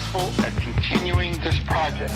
successful at continuing this project.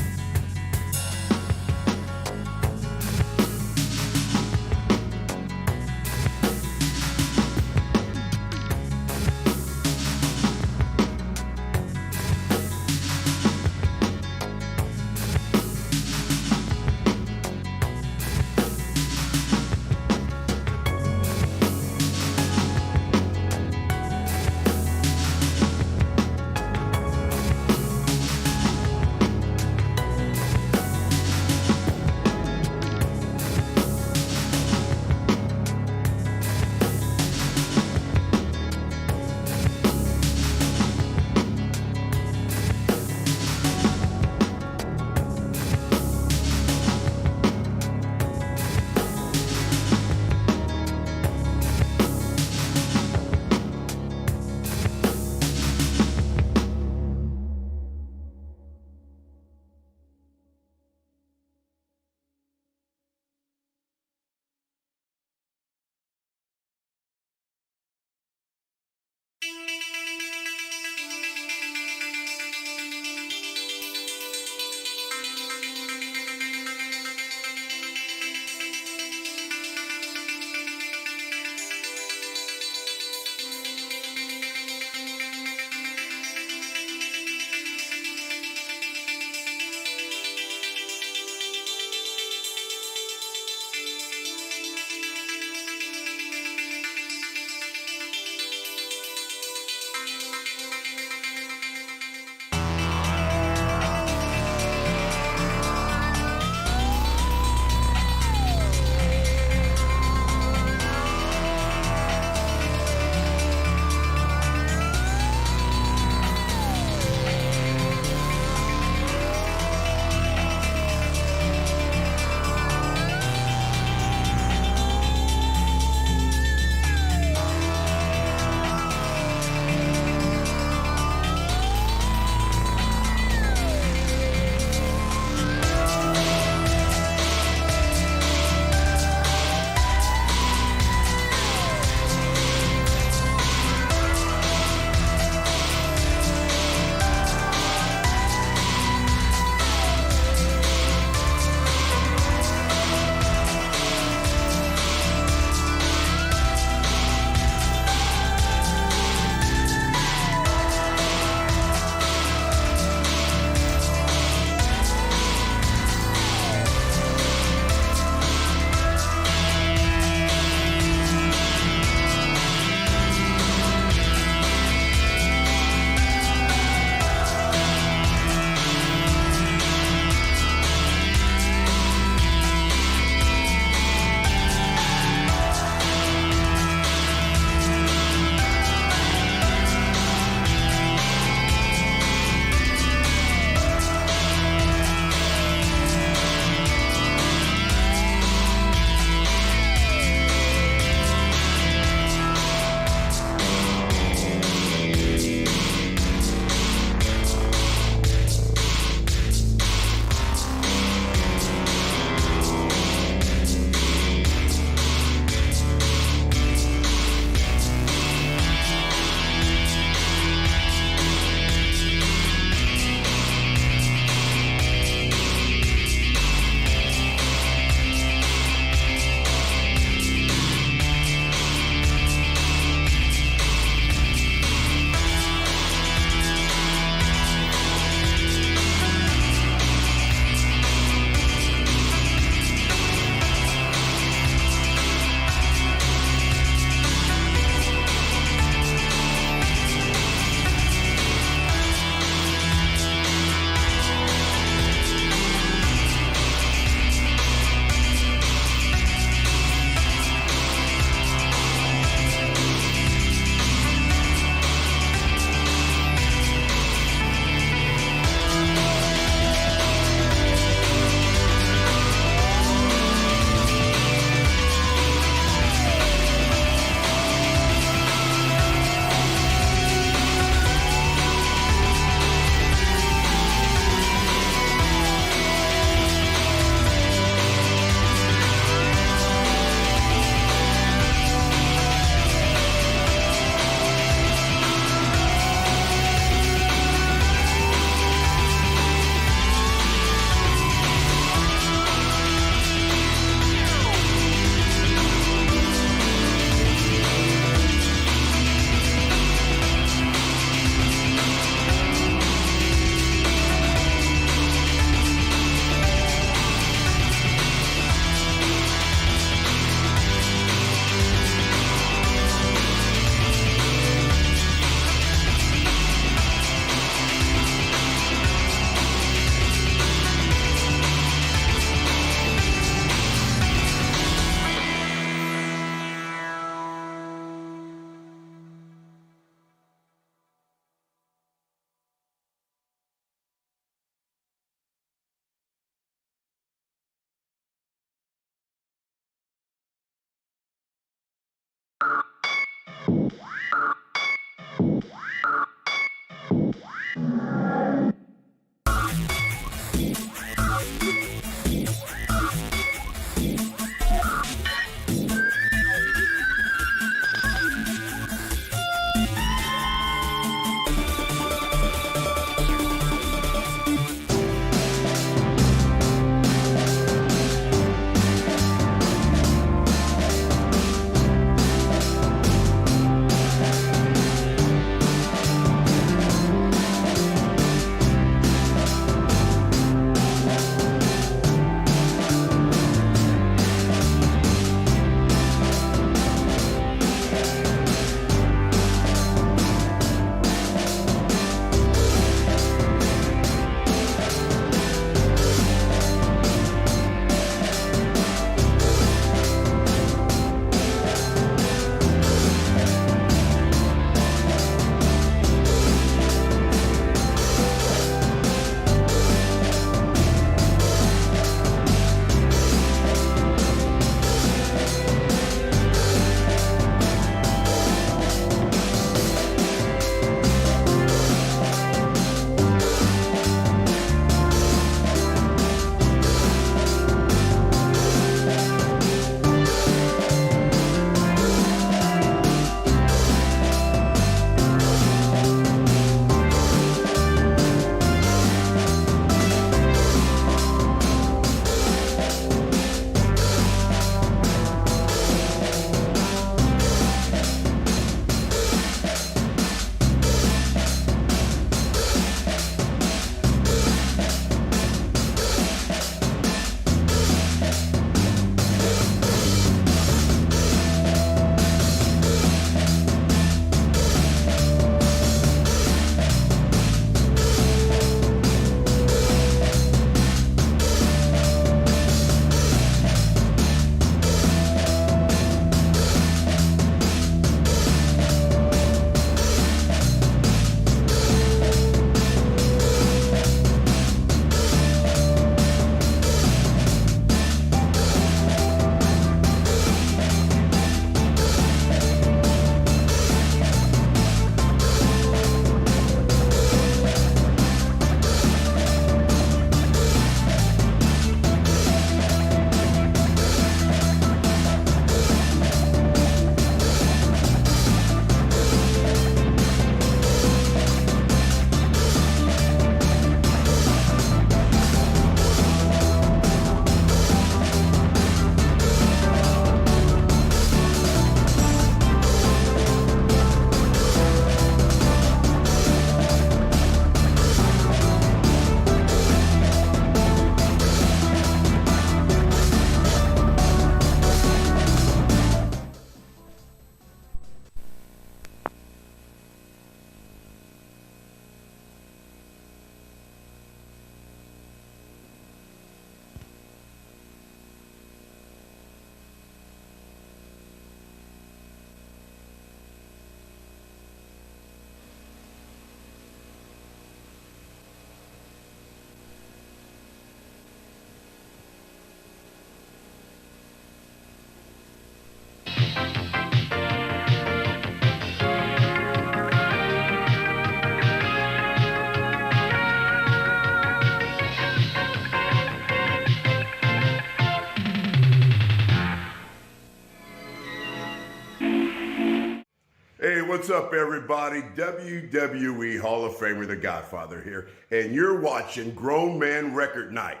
Hey, what's up, everybody? WWE Hall of Famer, The Godfather here, and you're watching Grown Man Record Night.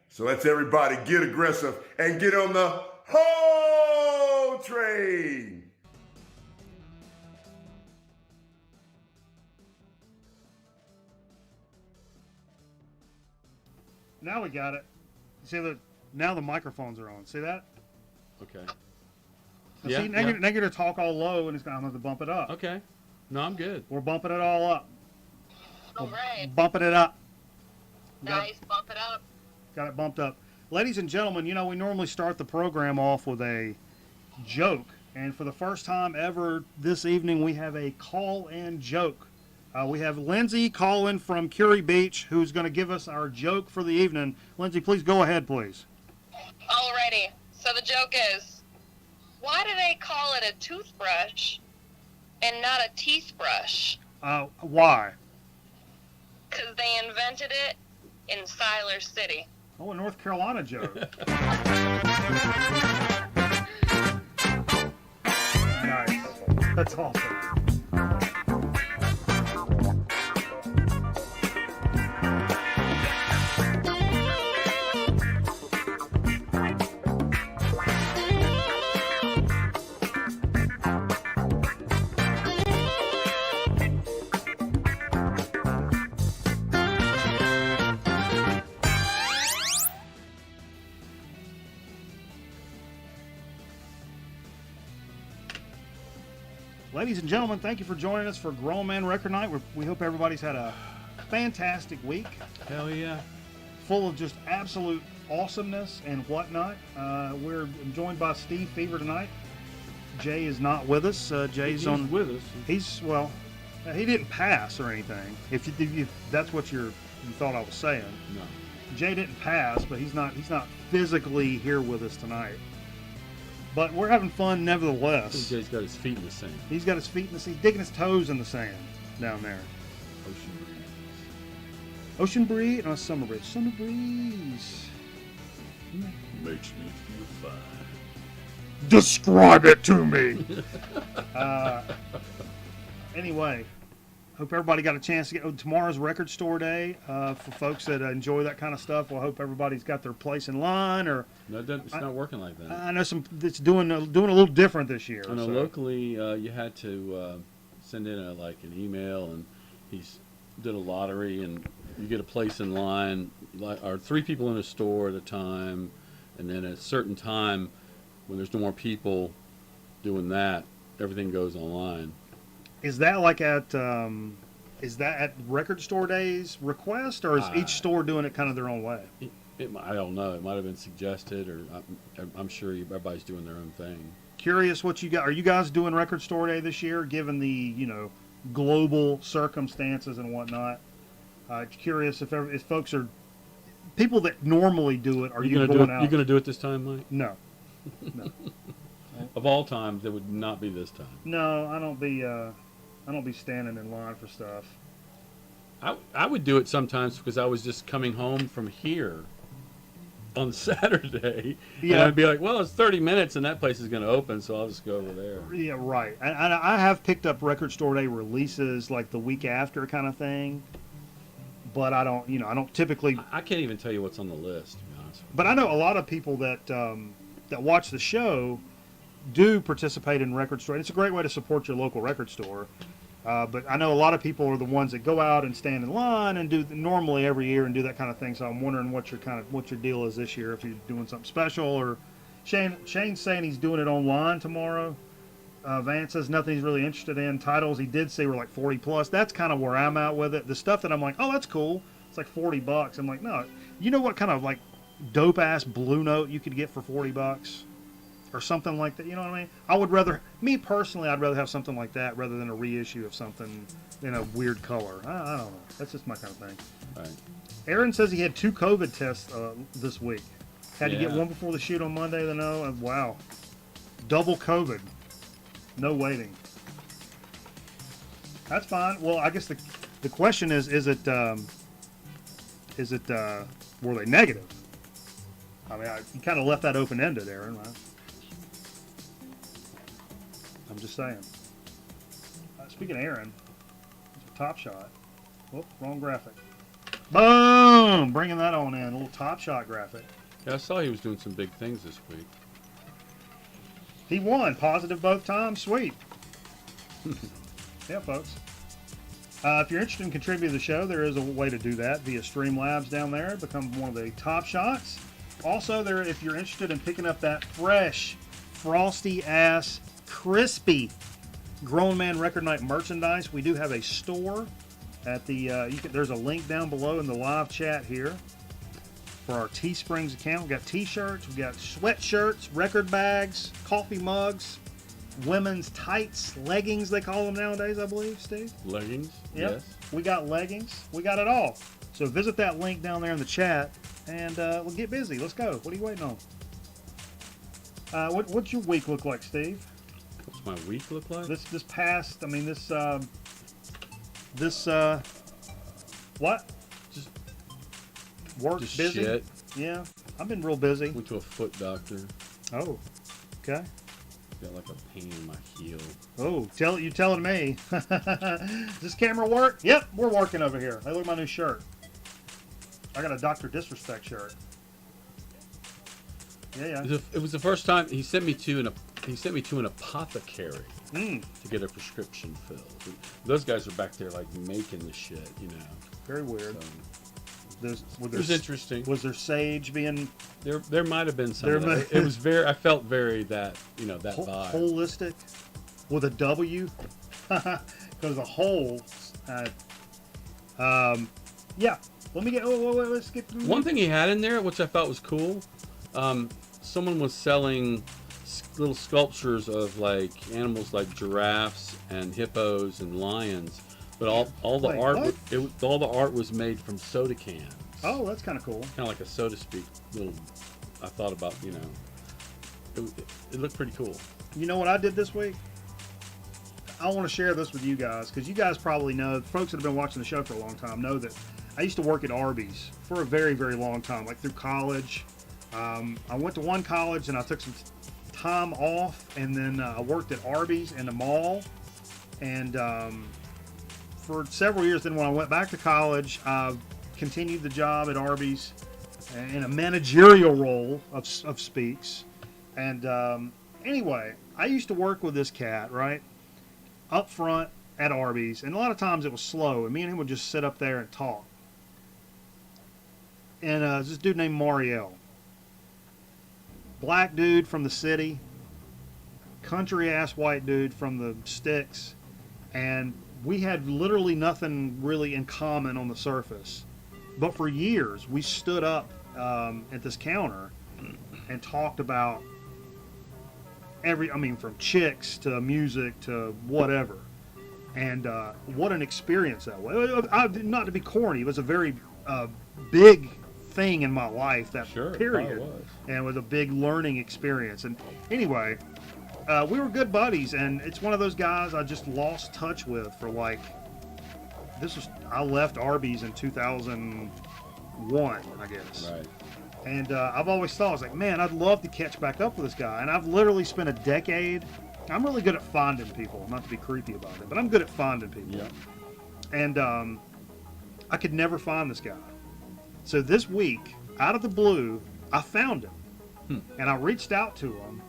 So let's everybody get aggressive and get on the Ho train. Now we got it. See that? Now the microphones are on. See that? Okay. Now Yeah, see, now, yeah. You're going to talk all low, and I'm going to have to bump it up. Okay. No, I'm good. We're bumping it all up. All right. Bumping it up. Nice. Bump it up. Got it bumped up. Ladies and gentlemen, you know, we normally start the program off with a joke. And for the first time ever this evening, we have a call-in joke. We have Lindsay calling from Curie Beach, who's going to give us our joke for the evening. Lindsay, please go ahead, please. Alrighty. So the joke is, why do they call it a toothbrush and not a teeth brush. Why? Because they invented it in Siler City. Oh, a North Carolina joke. Nice. That's awesome. Ladies and gentlemen, thank you for joining us for Grown Man Record Night. We hope everybody's had a fantastic week, Hell yeah. full of just absolute awesomeness and whatnot. We're joined by Steve Fever tonight. Jay is not with us. Jay's He's on. with us. He didn't pass or anything. If that's what you thought I was saying. No. Jay didn't pass, but he's not physically here with us tonight. But we're having fun nevertheless. Jay's got his feet in the sand. He's got his feet in the sand, digging his toes in the sand down there. Ocean breeze on a summer breeze. Summer breeze. Makes me feel fine. Describe it to me. Anyway, hope everybody got a chance to get tomorrow's record store day. For folks that enjoy that kind of stuff, well, I hope everybody's got their place in line. Or No, it's not working like that. I know it's doing a little different this year. I know so. locally you had to send in an email, and did a lottery, and you get a place in line, or 3 people in a store at a time, and then at a certain time when there's no more people doing that, everything goes online. Is that like at record store days request, or is each store doing it kind of their own way? I don't know. It might have been suggested, or I'm sure everybody's doing their own thing. Curious what you got. Are you guys doing record store day this year, given the global circumstances and whatnot? Curious if folks are people that normally do it. Are you going out? You going to do it this time, Mike? No. Of all times, it would not be this time. No, I don't be standing in line for stuff. I would do it sometimes because I was just coming home from here on Saturday, and I'd be like, well, it's 30 minutes and that place is going to open, so I'll just go over there. Yeah, right. And I have picked up record store day releases like the week after kind of thing, but I don't typically. I can't even tell you what's on the list, to be honest with you. But I know a lot of people that watch the show do participate in record store. It's a great way to support your local record store. But I know a lot of people are the ones that go out and stand in line and do normally every year and do that kind of thing. So I'm wondering what your deal is this year. If you're doing something special, or Shane's saying he's doing it online tomorrow. Vance says nothing he's really interested in. Titles he did say were like 40 plus. That's kind of where I'm at with it. The stuff that I'm like, oh, that's cool. It's like $40. I'm like, no. You know what kind of like dope ass Blue Note you could get for $40? Or something like that, you know what I mean? I'd rather have something like that rather than a reissue of something in a weird color. I don't know. That's just my kind of thing. Right. Aaron says he had 2 COVID tests this week. Had to get Yeah. one before the shoot on Monday. Wow. Double COVID. No waiting. That's fine. Well, I guess the question is it were they negative? I mean, you kind of left that open-ended, Aaron, right? I'm just saying. Speaking of Aaron, it's a Top Shot. Whoop, wrong graphic. Boom! Bringing that on in. A little Top Shot graphic. Yeah, I saw he was doing some big things this week. He won. Positive both times. Sweet. Yeah, folks. If you're interested in contributing to the show, there is a way to do that via Streamlabs down there. Become one of the Top Shots. Also, if you're interested in picking up that fresh, frosty-ass, crispy Grown Man Record Night merchandise, we do have a store at the. There's a link down below in the live chat here for our Teesprings account. We got T-shirts, we got sweatshirts, record bags, coffee mugs, women's tights, leggings they call them nowadays, I believe, Steve. Leggings? Yep. Yes. We got leggings. We got it all. So visit that link down there in the chat, and we'll get busy. Let's go. What are you waiting on? What's your week look like, Steve? my week look like? This past, I mean, what? Just work, Just busy? shit. Yeah, I've been real busy. Went to a foot doctor. Oh, okay. Got like a pain in my heel. Oh, you telling me. Does this camera work? Yep, we're working over here. Hey, look at my new shirt. I got a Dr. Disrespect shirt. Yeah. It was the first time he sent me to an apothecary Mm, to get a prescription filled. Those guys are back there like making the shit, you know. very weird. So it was interesting. Was there sage being There might have been some. There Of that. might- It was very. I felt very that that vibe. holistic with a W? Because the whole. Yeah. Let me get. Let's get. One thing he had in there, which I thought was cool, someone was selling little sculptures of like animals like giraffes and hippos and lions, but all the Wait, art what? all the art was made from soda cans. Oh, that's kind of cool. Kind of like a soda speak little. I thought about it looked pretty cool. You know what I did this week? I want to share this with you guys because you guys probably know, folks that have been watching the show for a long time know that I used to work at Arby's for a very, very long time, like through college. I went to one college and I took some time off, and then I worked at Arby's in the mall. And for several years, then when I went back to college, I continued the job at Arby's in a managerial role of speaks. And anyway, I used to work with this cat, right, up front at Arby's, and a lot of times it was slow, and me and him would just sit up there and talk. And this dude named Mariel, black dude from the city, country ass white dude from the sticks, and we had literally nothing really in common on the surface. But for years, we stood up at this counter and talked about from chicks to music to whatever. And what an experience that was. Not to be corny, it was a very big thing in my life, that Sure, period. it was. And it was a big learning experience. And anyway, we were good buddies, and it's one of those guys I just lost touch with for like, I left Arby's in 2001, I guess. Right. And I've always thought, I was like, man, I'd love to catch back up with this guy. And I've literally spent a decade. I'm really good at finding people, not to be creepy about it, but I'm good at finding people. Yeah. And I could never find this guy. So this week, out of the blue, I found him. And I reached out to him.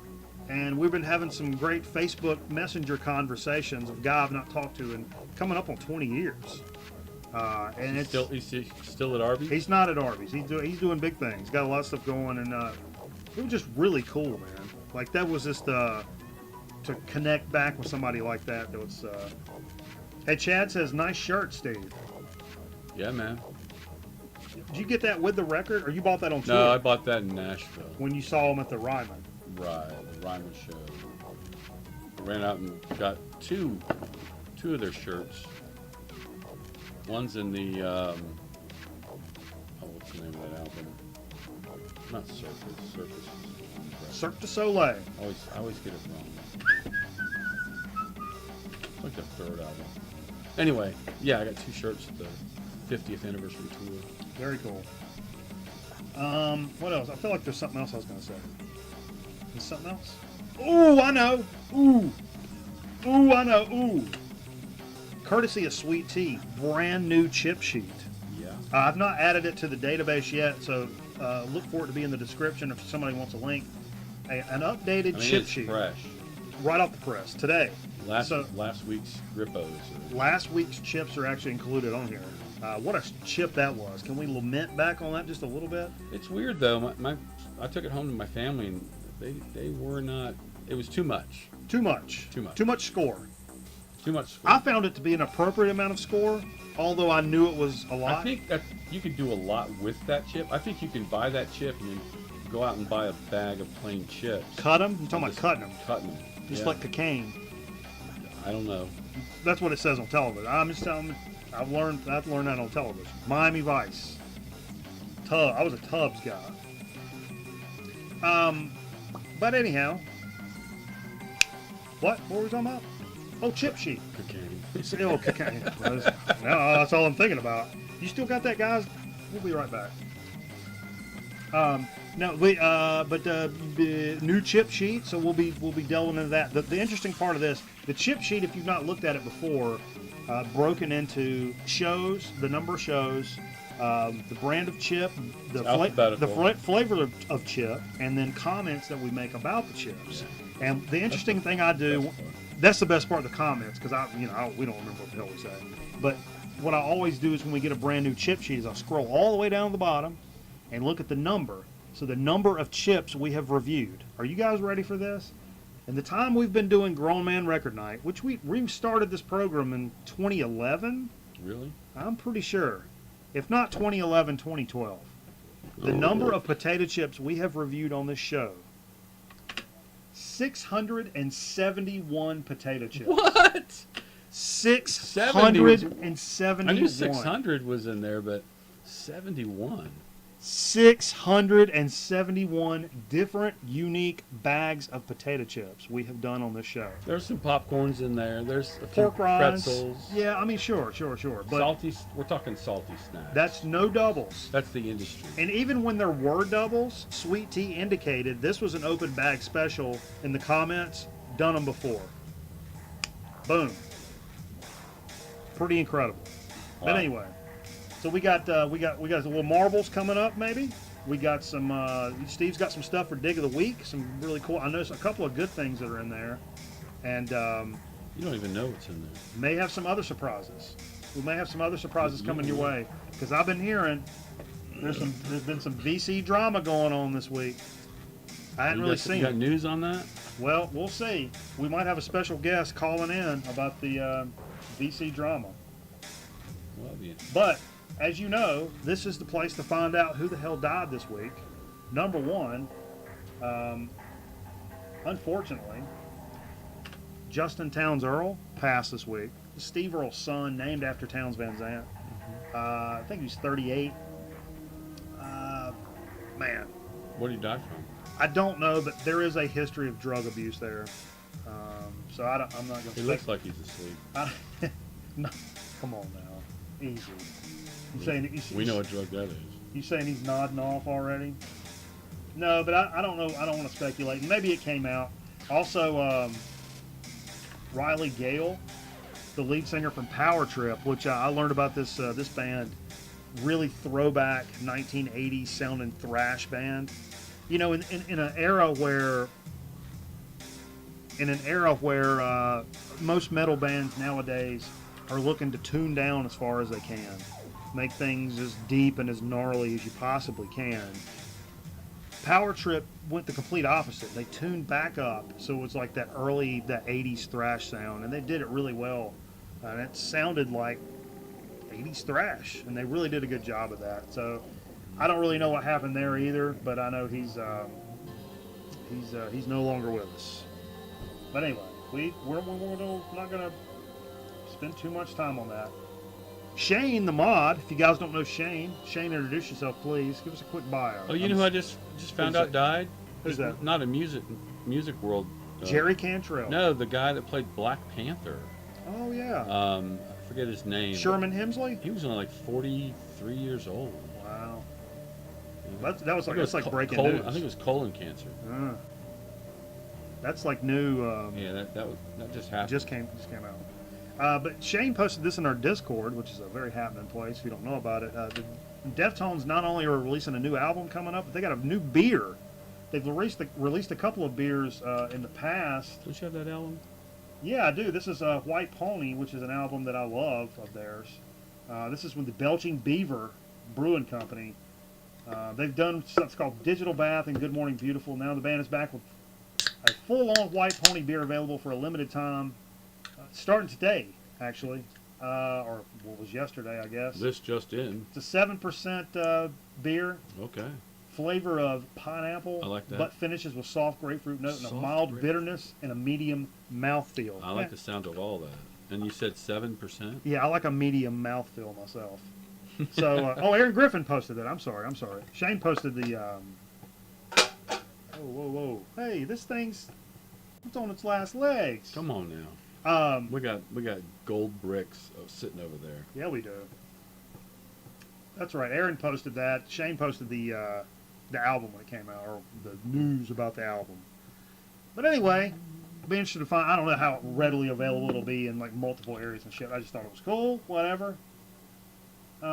And we've been having some great Facebook Messenger conversations of a guy I've not talked to in coming up on 20 years. And it's He's still at Arby's. He's not at Arby's. He's doing big things. He's got a lot of stuff going, and it was just really cool, man. Like that was just to connect back with somebody like that. That was. Hey, Chad says, "Nice shirt, Steve." Yeah, man. Did you get that with the record, or you bought that on tour? No, I bought that in Nashville. When you saw him at the Ryman. Right, the Ryman show. I ran out and got two of their shirts. One's in the what's the name of that album? Not Circus. Cirque du Soleil. I always get it wrong. It's like the third album. Anyway, yeah, I got two shirts at the 50th anniversary tour. Very cool. What else? I feel like there's something else I was going to say. Is something else? Ooh, I know. Ooh, I know. Ooh. Courtesy of Sweet Tea, brand new chip sheet. Yeah. I've not added it to the database yet, so look for it to be in the description if somebody wants a link. An updated chip it's sheet, fresh. right off the press today. Last So- week's Rippos. Last week's chips are actually included on here. What a chip that was! Can we lament back on that just a little bit? It's weird though. I took it home to my family and they were not. It was too much. Too much. Too much. Too much score. Too much. I found it to be an appropriate amount of score, although I knew it was a lot. I think that you could do a lot with that chip. I think you can buy that chip and then go out and buy a bag of plain chips. Cut them? You're talking about Just cutting them. Cutting them. Just Yeah. like cocaine. I don't know. That's what it says on television. I'm just telling you, I've learned that on television. Miami Vice. I was a Tubbs guy. But anyhow, What? What were we talking about? Oh, chip sheet. Cocaine. Oh, cocaine. No, that's all I'm thinking about. You still got that, guys? We'll be right back. No, new chip sheet. So we'll be delving into that. The interesting part of this, the chip sheet, if you've not looked at it before, broken into shows, the number of shows, the brand of chip, the flavor of chip, and then comments that we make about the chips. And the interesting thing I do, that's the best part of the comments, because we don't remember what the hell we say. But what I always do is when we get a brand new chip sheet is I'll scroll all the way down to the bottom and look at the number. So the number of chips we have reviewed. Are you guys ready for this? In the time we've been doing Grown Man Record Night, which we started this program in 2011. Really? I'm pretty sure. If not 2011, 2012. The number of potato chips we have reviewed on this show. 671 potato chips. What? 671. I knew 600 was in there, but 71. 671 different unique bags of potato chips we have done on this show. There's some popcorns in there. There's a few Pork rinds. pretzels. Yeah, I mean, sure. But Salty. We're talking salty snacks. that's no doubles. That's the industry. And even when there were doubles, Sweet Tea indicated this was an open bag special in the comments. Done them before. Boom. Pretty incredible. But Wow. anyway, so we got a little marbles coming up. Maybe we got some. Steve's got some stuff for Dig of the Week. Some really cool. I know a couple of good things that are in there, and You don't even know what's in there. may have some other surprises. We may have some other surprises coming your way because I've been hearing there's been some VC drama going on this week. I hadn't really seen You got it. news on that? Well, we'll see. We might have a special guest calling in about the VC drama. Well, yeah. But as you know, this is the place to find out who the hell died this week. Number one, unfortunately, Justin Townes Earl passed this week. Steve Earle's son, named after Townes Van Zandt. I think he's 38. Man, What did he die from? I don't know, but there is a history of drug abuse there. So I'm not going to. He looks like he's asleep. No, come on now, easy. You saying We know what drug that is. You saying he's nodding off already? No, but I don't know. I don't want to speculate. Maybe it came out. Also, Riley Gale, the lead singer from Power Trip, which I learned about this band, really throwback 1980s sounding thrash band. You know, in an era where most metal bands nowadays are looking to tune down as far as they can, make things as deep and as gnarly as you possibly can. Power Trip went the complete opposite. They tuned back up, so it was like that 80s thrash sound, and they did it really well. And it sounded like 80s thrash, and they really did a good job of that. So I don't really know what happened there either, but I know he's no longer with us. But anyway, we're not gonna spend too much time on that. Shane the mod, if you guys don't know Shane, introduce yourself, please. Give us a quick bio. Oh, you know who I just found out died? Who's that? Not a music world. Jerry Cantrell. No, the guy that played Black Panther. Oh yeah. I forget his name. Sherman Hemsley. He was only like 43 years old. Wow. Yeah. That's like breaking news. I think it was colon cancer. That's like new. Yeah, that just happened. Just came out. But Shane posted this in our Discord, which is a very happening place if you don't know about it. The Deftones not only are releasing a new album coming up, but they got a new beer. They've released a couple of beers in the past. Don't you have that album? Yeah, I do. This is White Pony, which is an album that I love of theirs. This is with the Belching Beaver Brewing Company. They've done stuff called Digital Bath and Good Morning Beautiful. Now the band is back with a full-on White Pony beer available for a limited time. Starting today, actually, or what was yesterday, I guess. This just in. It's a 7% beer, Okay. flavor of pineapple, I like that. but finishes with soft grapefruit note and a Soft mild grapefruit. bitterness and a medium mouthfeel. I like the sound of all that. And you said 7%? Yeah, I like a medium mouthfeel myself. So, Aaron Griffin posted that. I'm sorry. Shane posted the. Whoa! Hey, this thing's It's on its last legs. Come on now. We got gold bricks sitting over there. Yeah, we do. That's right. Aaron posted that. Shane posted the album when it came out, or the news about the album. But anyway, be interested to find. I don't know how readily available it'll be in like multiple areas and shit. I just thought it was cool. Whatever. Hey,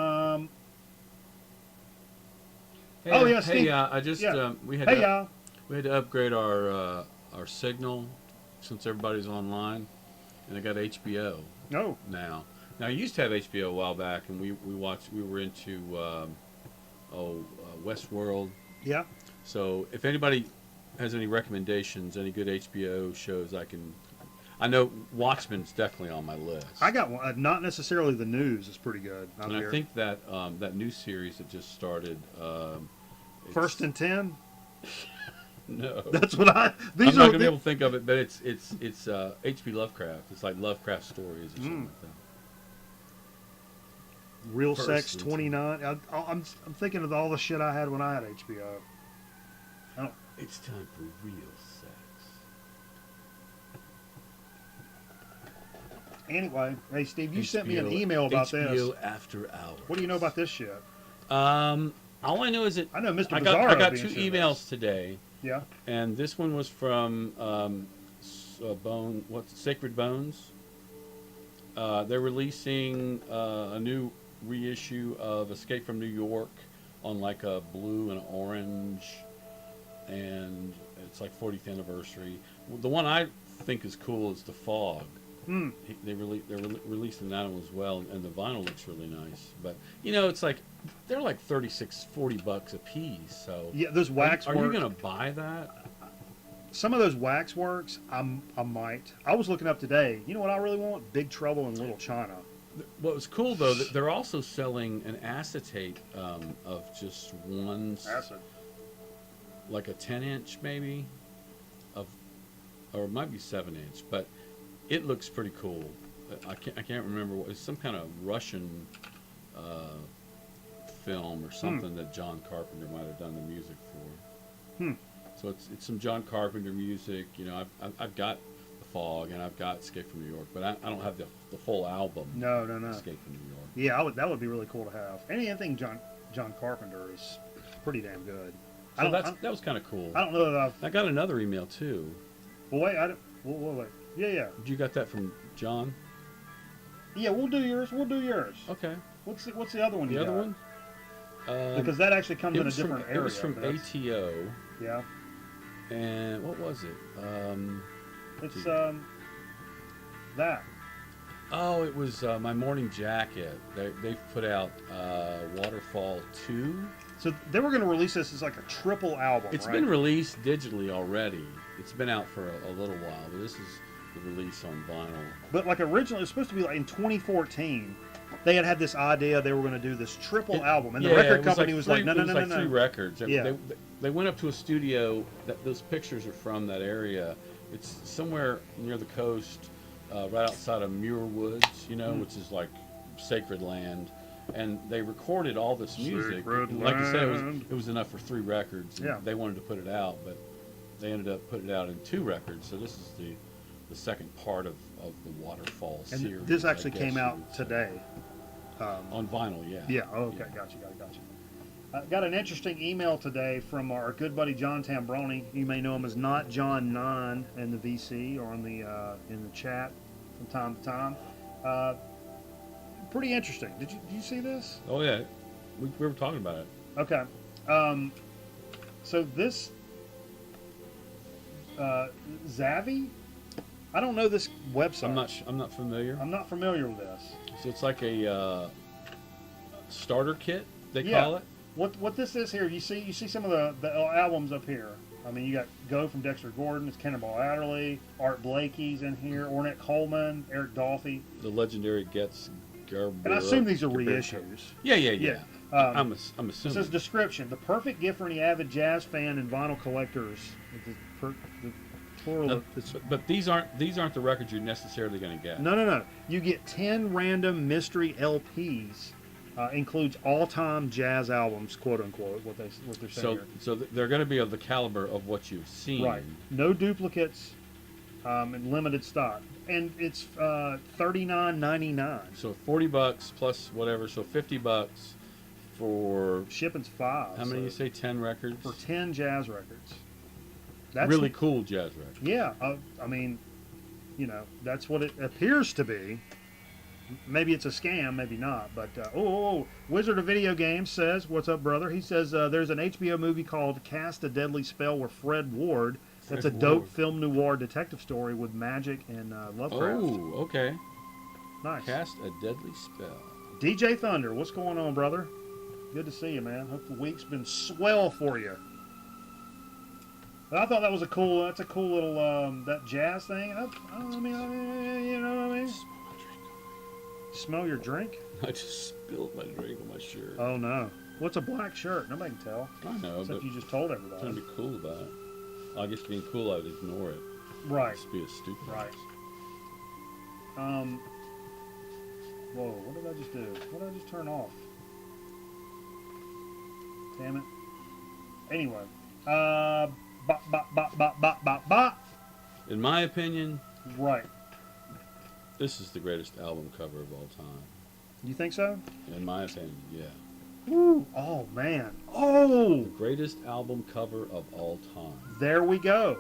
Oh, yeah, Hey, Steve. I just Yeah. we had Hey, to, y'all. we had to upgrade our signal since everybody's online, and I got HBO No. now. Now I used to have HBO a while back, and we watched. We were into Westworld. Yeah. So if anybody has any recommendations, any good HBO shows, I know Watchmen's definitely on my list. I got one. Not necessarily the news is pretty good. And I think that that new series that just started. First and 10. No. That's what I. I'm These not are gonna be able to think of it, but it's H.P. Lovecraft. It's like Lovecraft stories or something like that. Real First Sex and 29. I'm thinking of all the shit I had when I had HBO. It's time for real sex. Anyway, hey Steve, you sent me an HBO email about this. HBO After Hours. What do you know about this shit? All I know is that I know Mr. I Bizarro got being two sent emails this. today, Yeah. and this one was from Sacred Bones. They're releasing a new reissue of Escape from New York on like a blue and orange, and it's like 40th anniversary. The one I think is cool is The Fog. They're releasing that one as well, and the vinyl looks really nice. But it's like they're like $40 a piece. So Yeah, those wax Are you work. gonna buy that? Some of those wax works, I might. I was looking up today. You know what I really want? Big Trouble in Little China. What was cool though, that they're also selling an acetate of just one, Acid. like a 10-inch maybe, or it might be 7-inch, but it looks pretty cool. I can't remember what it's, some kind of Russian film or something that John Carpenter might have done the music for. So it's some John Carpenter music. I've got The Fog and I've got Escape from New York, but I don't have the full album. No. Escape from New York. Yeah, that would be really cool to have. Anything John Carpenter is pretty damn good. So that was kind of cool. I don't know that I got another email too. Well, wait. Wait. Yeah. You got that from John? Yeah, we'll do yours. Okay. What's the other one? The you other got? one? Because that actually comes It in a was different from, area. It was from but that's- ATO, Yeah. and what was it? It's that. Oh, it was My Morning Jacket. They've put out Waterfall 2. So they were going to release this as like a triple album. It's right? been released digitally already. It's been out for a little while, but this is the release on vinyl. But like originally, it was supposed to be like in 2014. They had this idea they were going to do this triple album, and the record company was like, no. It was like 3 records. Yeah. They went up to a studio that those pictures are from that area. It's somewhere near the coast, right outside of Muir Woods, which is like sacred land. And they recorded all this music. Sacred And like you said, land. it was enough for 3 records. And Yeah. They wanted to put it out, but they ended up putting it out in 2 records. So this is the second part of the Waterfall And series. this I actually guess came you out would say. today. On vinyl, yeah. Yeah. Okay. Gotcha. Got an interesting email today from our good buddy John Tambroni. You may know him as Not John 9 in the VC or in the chat from time to time. Pretty interesting. Did you see this? Oh, yeah. We were talking about it. Okay. So this Zavi, I don't know this website. I'm not familiar. I'm not familiar with this. So it's like a starter kit, they Yeah. call it. What this is here? You see some of the albums up here. I mean, you got Go from Dexter Gordon, it's Cannonball Adderley, Art Blakey's in here, Ornette Coleman, Eric Dolphy, The legendary Gets Garber. and I assume these are reissues. Yeah. I'm assuming. It says description: the perfect gift for any avid jazz fan and vinyl collectors. The plural. No, but these aren't the records you're necessarily going to get. No. You get 10 random mystery LPs. Includes all-time jazz albums, quote unquote. What they're saying here. So they're going to be of the caliber of what you've seen. Right. No duplicates. in limited stock, and it's $39.99. So $40 plus whatever, so $50 for Shipping's $5. how many so you say? 10 records. for 10 jazz records. That's Really cool jazz records. Yeah, I mean, you know, that's what it appears to be. Maybe it's a scam, maybe not. But Wizard of Video Games says, "What's up, brother?" He says there's an HBO movie called "Cast a Deadly Spell" with Fred Ward. That's a Fred dope Ward. film noir detective story with magic and Lovecraft. Oh, okay. Nice. Cast a deadly spell. DJ Thunder, what's going on, brother? Good to see you, man. Hope the week's been swell for you. But I thought that was a cool. That's a cool little that jazz thing. I mean, you know what I mean? Smell your drink? I just spilled my drink on my shirt. Oh no! What's a black shirt? Nobody can tell. I know, Except but you just told I'm trying everybody. to be cool about it. I guess being cool, I would ignore it. Right. Just be a stupid. Right. Whoa! What did I just do? What did I just turn off? Damn it. Anyway. Bop bop bop bop bop bop bop. In my opinion, Right. this is the greatest album cover of all time. You think so? In my opinion, yeah. Woo. Oh man. Oh. Greatest album cover of all time. There we go.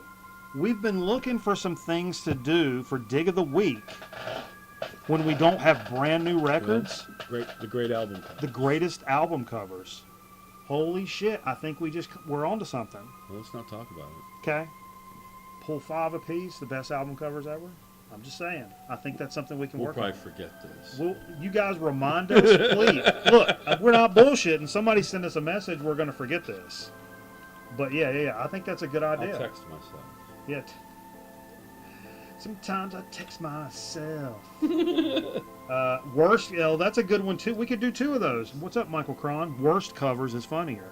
We've been looking for some things to do for Dig of the Week when we don't have brand new records. The great album cover. The greatest album covers. Holy shit, I think we're onto something. Well, let's not talk about it. Okay. Pull 5 apiece, the best album covers ever. I'm just saying. I think that's something we can We'll work probably on. forget this. Well, you guys remind us, please. Look, we're not bullshitting. Somebody send us a message, we're going to forget this. But yeah. I think that's a good I'll idea. text myself. Yeah. Sometimes I text myself. Worst, that's a good one too. We could do 2 of those. What's up, Michael Cron? Worst covers is funnier.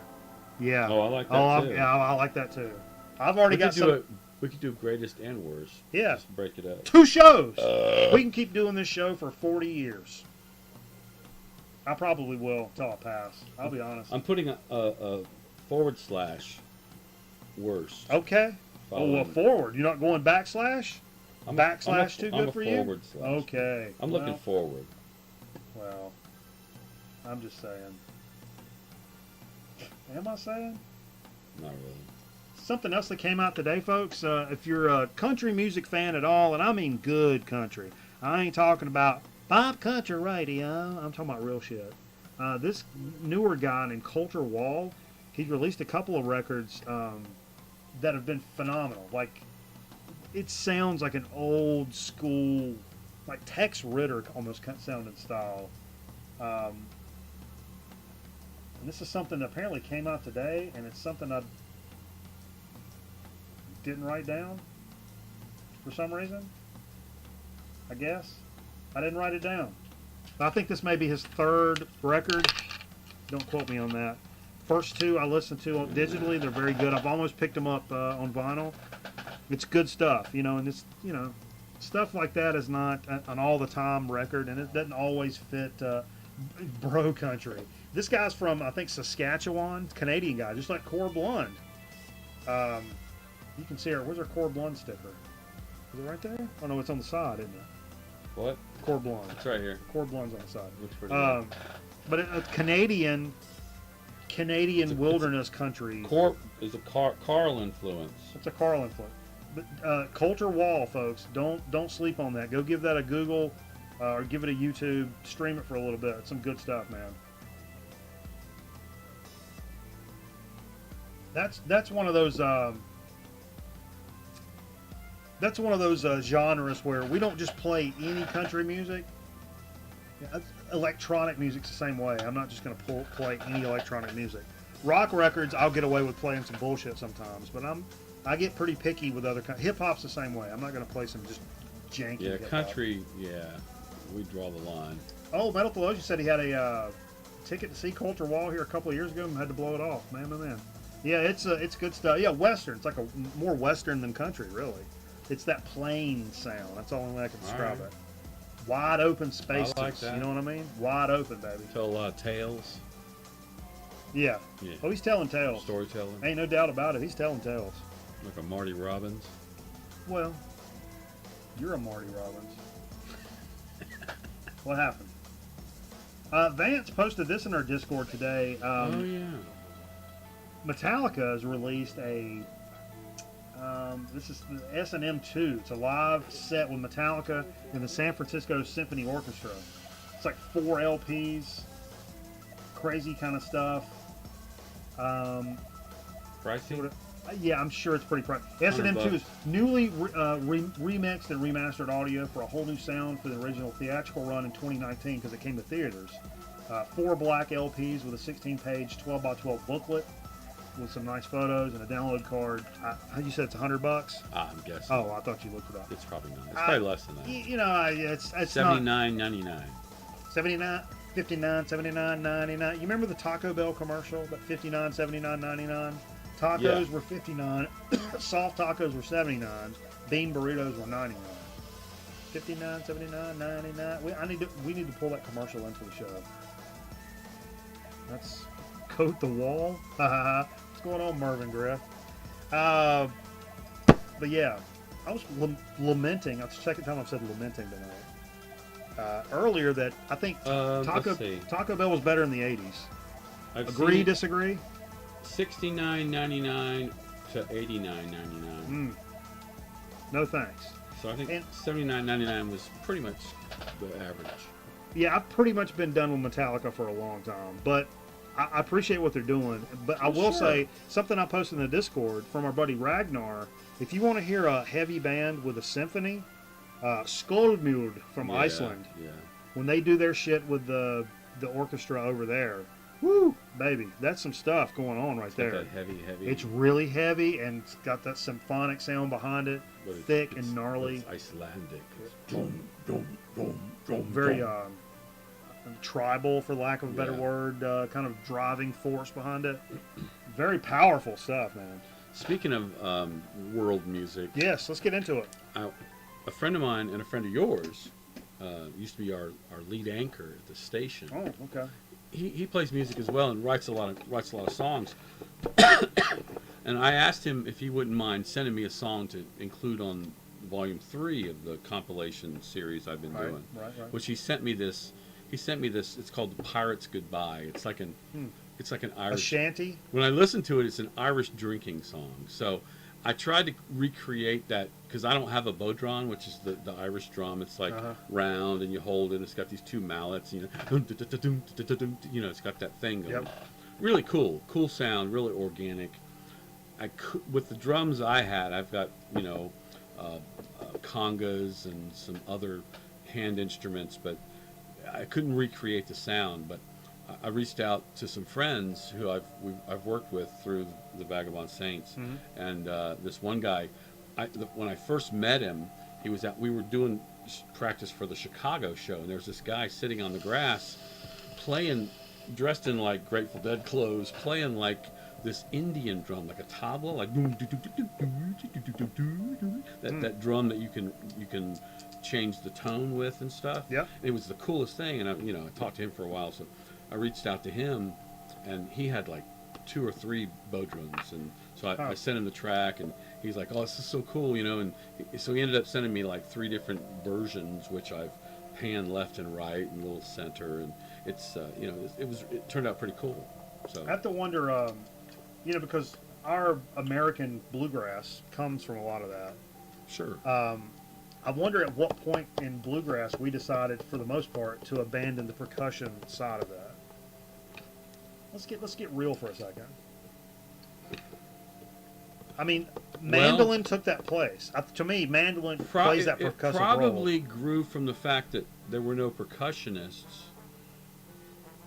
Yeah. Oh, I like that too. Yeah, I like that too. I've already got some. We could do greatest and worst. Yeah. Just break it up. 2 shows. We can keep doing this show for 40 years. I probably will until I pass. I'll be honest. I'm putting a / worst. Okay. following- Forward. You're not going backslash? Backslash too I'm good a for you? forward slash. Okay. I'm looking forward. Well, I'm just saying. Am I saying? Not really. Something else that came out today, folks. If you're a country music fan at all, and I mean good country, I ain't talking about pop country radio. I'm talking about real shit. This newer guy named Coulter Wall, he's released a couple of records that have been phenomenal. Like, it sounds like an old school, like Tex Ritter almost sounding style. And this is something that apparently came out today, and it's something I didn't write down for some reason. I guess I didn't write it down. I think this may be his 3rd record. Don't quote me on that. First 2 I listened to digitally. They're very good. I've almost picked them up on vinyl. It's good stuff, and it's, stuff like that is not an all-the-time record, and it doesn't always fit bro country. This guy's from, I think, Saskatchewan, Canadian guy, just like Core Blund. You can see her. Where's her Core Blund sticker? Is it right there? Oh no, it's on the side, isn't it? What? Core Blund. It's right here. Core Blund's on the side. Looks pretty good. But a Canadian wilderness country. Core is a Carl influence. It's a Carl influence. But Coulter Wall, folks, don't sleep on that. Go give that a Google or give it a YouTube. Stream it for a little bit. It's some good stuff, man. That's one of those. That's one of those genres where we don't just play any country music. Electronic music's the same way. I'm not just going to play any electronic music. Rock records, I'll get away with playing some bullshit sometimes, but I get pretty picky with other hip hop's the same way. I'm not going to play some just janky. Yeah, hip-hop. country. Yeah, we draw the line. Oh, Metal Theologian said he had a ticket to see Coulter Wall here a couple of years ago and had to blow it off. Man, oh man. Yeah, it's good stuff. Yeah, Western. It's like a more Western than country, really. It's that plain sound. That's the only way I can describe right. it. Wide open spaces. like that. You know what I mean? Wide open, baby. Tell a lot of tales. Yeah. Yeah. Oh, he's telling tales. Storytelling. Ain't no doubt about it. He's telling tales. Like a Marty Robbins. Well, You're a Marty Robbins. What happened? Vance posted this in our Discord today. Oh yeah. Metallica has released a. This is the S&M 2. It's a live set with Metallica and the San Francisco Symphony Orchestra. It's like 4 LPs. Crazy kind of stuff. Pricey. Yeah, I'm sure it's pretty pricey. S&M 2 is newly remixed and remastered audio for a whole new sound for the original theatrical run in 2019 because it came to theaters. 4 black LPs with a 16-page 12x12 booklet with some nice photos and a download card. You said it's $100? I'm guessing. Oh, I thought you looked it up. It's probably not. It's probably less than that. You know, it's $79.99. not 79, 59, 79, 99. You remember the Taco Bell commercial? That 59, 79, 99. Tacos Yeah. were 59. Soft tacos were 79. Bean burritos were 99. 59, 79, 99. We need to pull that commercial into the show. That's coat the wall. What's going on, Mervyn Griff? But yeah, I was lamenting. That's the second time I've said lamenting tonight. Earlier that I think Let's see. Taco Bell was better in the 80s. I've Agree, seen disagree? $69.99 to $89.99. No thanks. So I think And- $79.99 was pretty much the average. Yeah, I've pretty much been done with Metallica for a long time, but I appreciate what they're doing. But I will Sure. say something I posted in the Discord from our buddy Ragnar. If you want to hear a heavy band with a symphony, Skolmjord from Yeah, Iceland, Yeah. when they do their shit with the orchestra over there, woo, baby, that's some stuff going on right It's got there. that heavy. It's really heavy and it's got that symphonic sound behind it, but it's- thick it's- and gnarly. It's Icelandic. It's Very tribal, for lack of a better Yeah. word, kind of driving force behind it. Very powerful stuff, man. Speaking of world music, Yes, let's get into it. a friend of mine and a friend of yours used to be our lead anchor at the station. Oh, okay. He plays music as well and writes a lot of songs. And I asked him if he wouldn't mind sending me a song to include on volume 3 of the compilation series I've been doing. Right. Which he sent me this. It's called The Pirate's Goodbye. It's like an A Irish. shanty. When I listen to it, it's an Irish drinking song. So I tried to recreate that because I don't have a bodhrán, which is the Irish drum. It's like round and you hold it. It's got these 2 mallets. You know, it's got that thing going. Yep. Really cool sound, really organic. With the drums I had, I've got congas and some other hand instruments, but I couldn't recreate the sound. But I reached out to some friends who I've worked with through the Vagabond Saints, and this one guy, when I first met him, we were doing practice for the Chicago show, and there's this guy sitting on the grass, playing, dressed in like Grateful Dead clothes, playing like this Indian drum, like a tabla, like that drum that you can change the tone with and stuff. Yep. It was the coolest thing, and I talked to him for a while, so I reached out to him, and he had like 2 or 3 bodhráns, and so I sent him the track, and he's like, "Oh, this is so cool," and so he ended up sending me like 3 different versions, which I've panned left and right and a little center, and it's it turned out pretty cool. So I have to wonder, because our American bluegrass comes from a lot of that. sure. I wonder at what point in bluegrass we decided, for the most part, to abandon the percussion side of that. Let's get real for a second. I mean, mandolin took that place. To me, mandolin plays that percussive It probably role. grew from the fact that there were no percussionists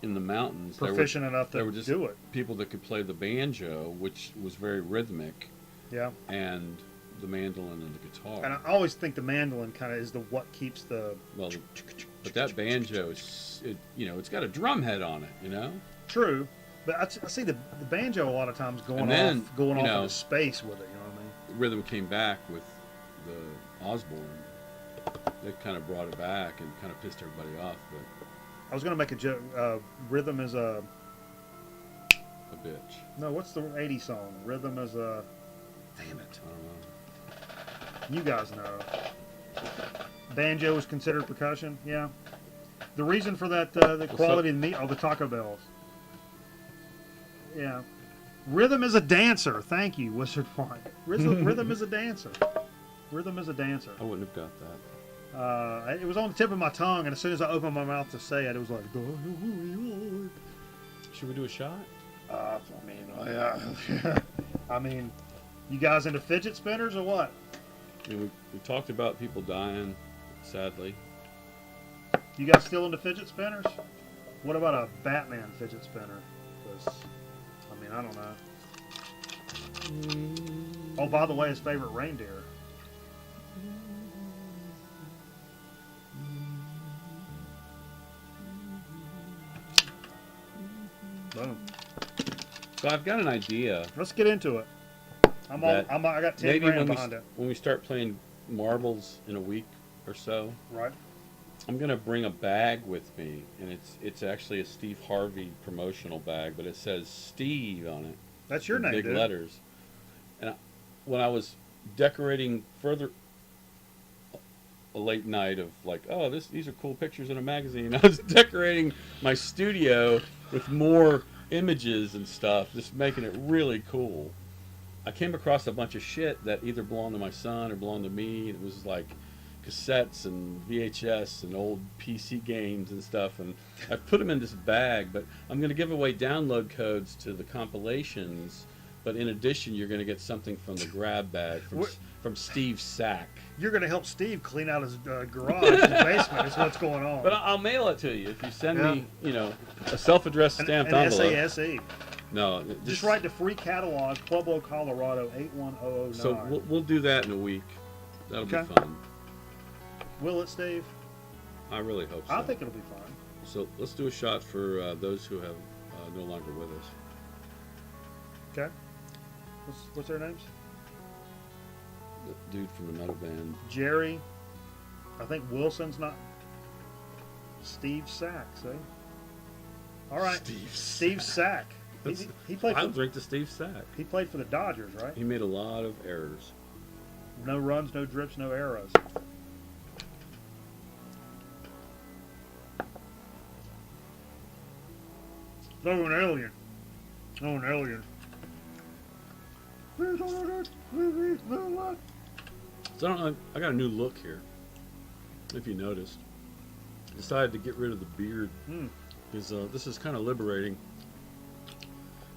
in the mountains. Proficient enough there to were just do it. people that could play the banjo, which was very rhythmic, Yeah. and the mandolin and the guitar. And I always think the mandolin kind of is what keeps the. Well, but that banjo, it's got a drum head on it, True, but I see the banjo a lot of times going And then, off into space with it. You know what I mean? The rhythm came back with the Osborne. They kind of brought it back and kind of pissed everybody off, but I was going to make a joke. Rhythm is a. a bitch. No, what's the 80s song? Rhythm is a. Damn it. I don't know. You guys know. Banjo is considered percussion. Yeah. The reason for that, the quality of the meat, oh, the Taco Bells. Yeah. Rhythm is a dancer. Thank you, Wizard One. Rhythm is a dancer. Rhythm is a dancer. I wouldn't have got that. It was on the tip of my tongue, and as soon as I opened my mouth to say it, it was like. Should we do a shot? I mean, you guys into fidget spinners or what? I mean, we talked about people dying, sadly. You guys still into fidget spinners? What about a Batman fidget spinner? 'Cause, I mean, I don't know. Oh, by the way, his favorite reindeer. Boom. So I've got an idea. Let's get into it. I got 10 Maybe grand behind it. when we start playing marbles in a week or so, Right. I'm gonna bring a bag with me, and it's actually a Steve Harvey promotional bag, but it says Steve on it. That's your in name, big dude. letters. And when I was decorating further a late night of like, oh, these are cool pictures in a magazine. I was decorating my studio with more images and stuff, just making it really cool. I came across a bunch of shit that either belonged to my son or belonged to me. It was like cassettes and VHS and old PC games and stuff, and I put them in this bag. But I'm going to give away download codes to the compilations. But in addition, you're going to get something from the grab bag from Steve Sack. You're going to help Steve clean out his garage, his basement. Is what's going on. But I'll mail it to you if you send me, a self-addressed stamped an envelope. SASE. No, Just write to Free Catalog, Pueblo, Colorado 81009. So we'll do that in a week. That'll Okay. be fun. Will it, Steve? I really hope so. I think it'll be fun. So let's do a shot for those who have no longer with us. Okay. What's their names? The dude from the metal band. Jerry. I think Wilson's not. Steve Sack, see? All right. Steve Sack. He played I'll for, drink to Steve Sack. he played for the Dodgers, right? He made a lot of errors. No runs, no drips, no arrows. Oh, an alien. Oh, an alien. So I got a new look here. If you noticed, decided to get rid of the beard because this is kind of liberating.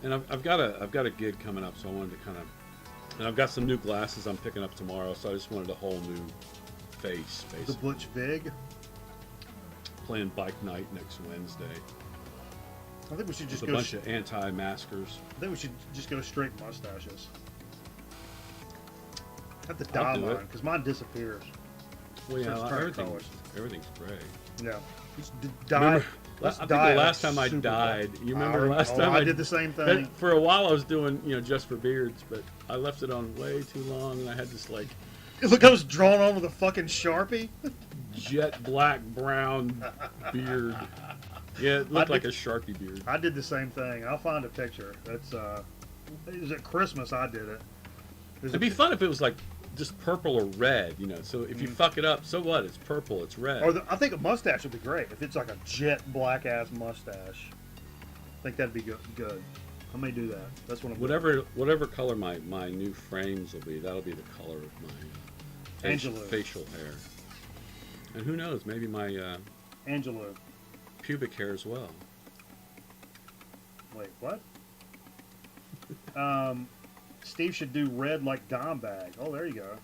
And I've got a gig coming up, so I wanted to kind of, and I've got some new glasses I'm picking up tomorrow, so I just wanted a whole new face, The basically. Butch Vig. Playing Bike Night next Wednesday. I think we should just Just a go. bunch of anti-maskers. I think we should just go straight mustaches. Have to I'll dye do mine it. because mine disappears. Well, yeah, Starts turning colors. everything's gray. Yeah. Just dye. Remember, I let's think dye the it last time I super dyed, dark. you remember the last Oh, time I did the same thing. For a while I was doing, just for beards, but I left it on way too long, and I had this like Look, I was drawn on with a fucking Sharpie. jet black brown beard. Yeah, it looked I like did- a Sharpie beard. I did the same thing. I'll find a picture. That's it was at Christmas I did it. There's It'd be fun if it was like just purple or red, So if you fuck it up, so what? It's purple. It's red. I think a mustache would be great if it's like a jet black ass mustache. I think that'd be good. I may do that. That's what I'm whatever color my new frames will be, that'll be the color of my facial hair. And who knows? Maybe my Angelo. pubic hair as well. Wait, what? Steve should do red like Dom Bag. Oh, there you go.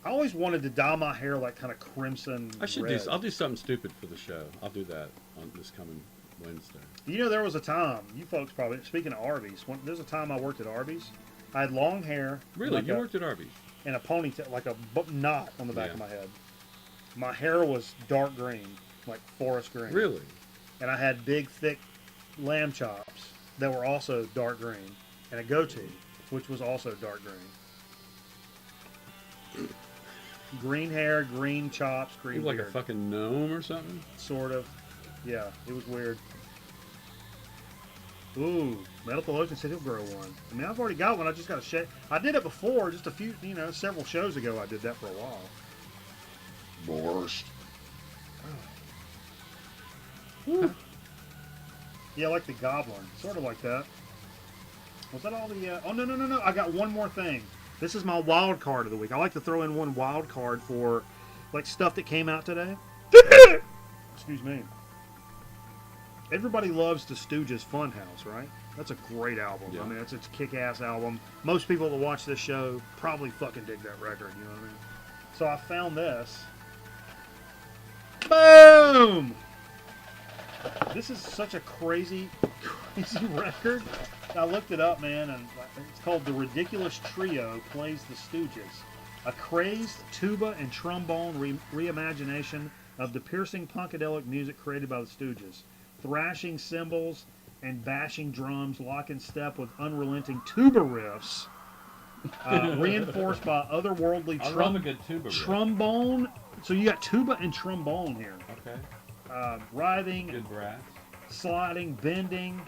I always wanted to dye my hair like kind of crimson. I should red. I'll do something stupid for the show. I'll do that on this coming Wednesday. There was a time, you folks probably, speaking of Arby's, there's a time I worked at Arby's. I had long hair. Really? like You worked at Arby's? and a ponytail, like a knot on the back Yeah. of my head. My hair was dark green, like forest green. Really? And I had big, thick lamb chops that were also dark green, and a goatee, which was also dark green. Green hair, green chops, You green like a beard. fucking gnome or something? Sort of. Yeah, it was weird. Ooh, Medical Ocean said he'll grow one. I mean, I've already got one. I just got to shave. I did it before, just a few, several shows ago. I did that for a while. Borscht. Yeah, like the Goblin, sort of like that. Was that all the? Oh no! I got one more thing. This is my wild card of the week. I like to throw in one wild card for, like, stuff that came out today. Excuse me. Everybody loves the Stooges Funhouse, right? That's a great album. Yeah. I mean, it's a kick-ass album. Most people that watch this show probably fucking dig that record. You know what I mean? So I found this. Boom! This is such a crazy record. I looked it up, man, and it's called The Ridiculous Trio Plays the Stooges. A crazed tuba and trombone reimagination of the piercing punkadelic music created by the Stooges. Thrashing cymbals and bashing drums lock in step with unrelenting tuba riffs, reinforced by otherworldly I love a good tuba riff. trombone. So you got tuba and trombone here. Okay. Writhing, Good brass. sliding, bending,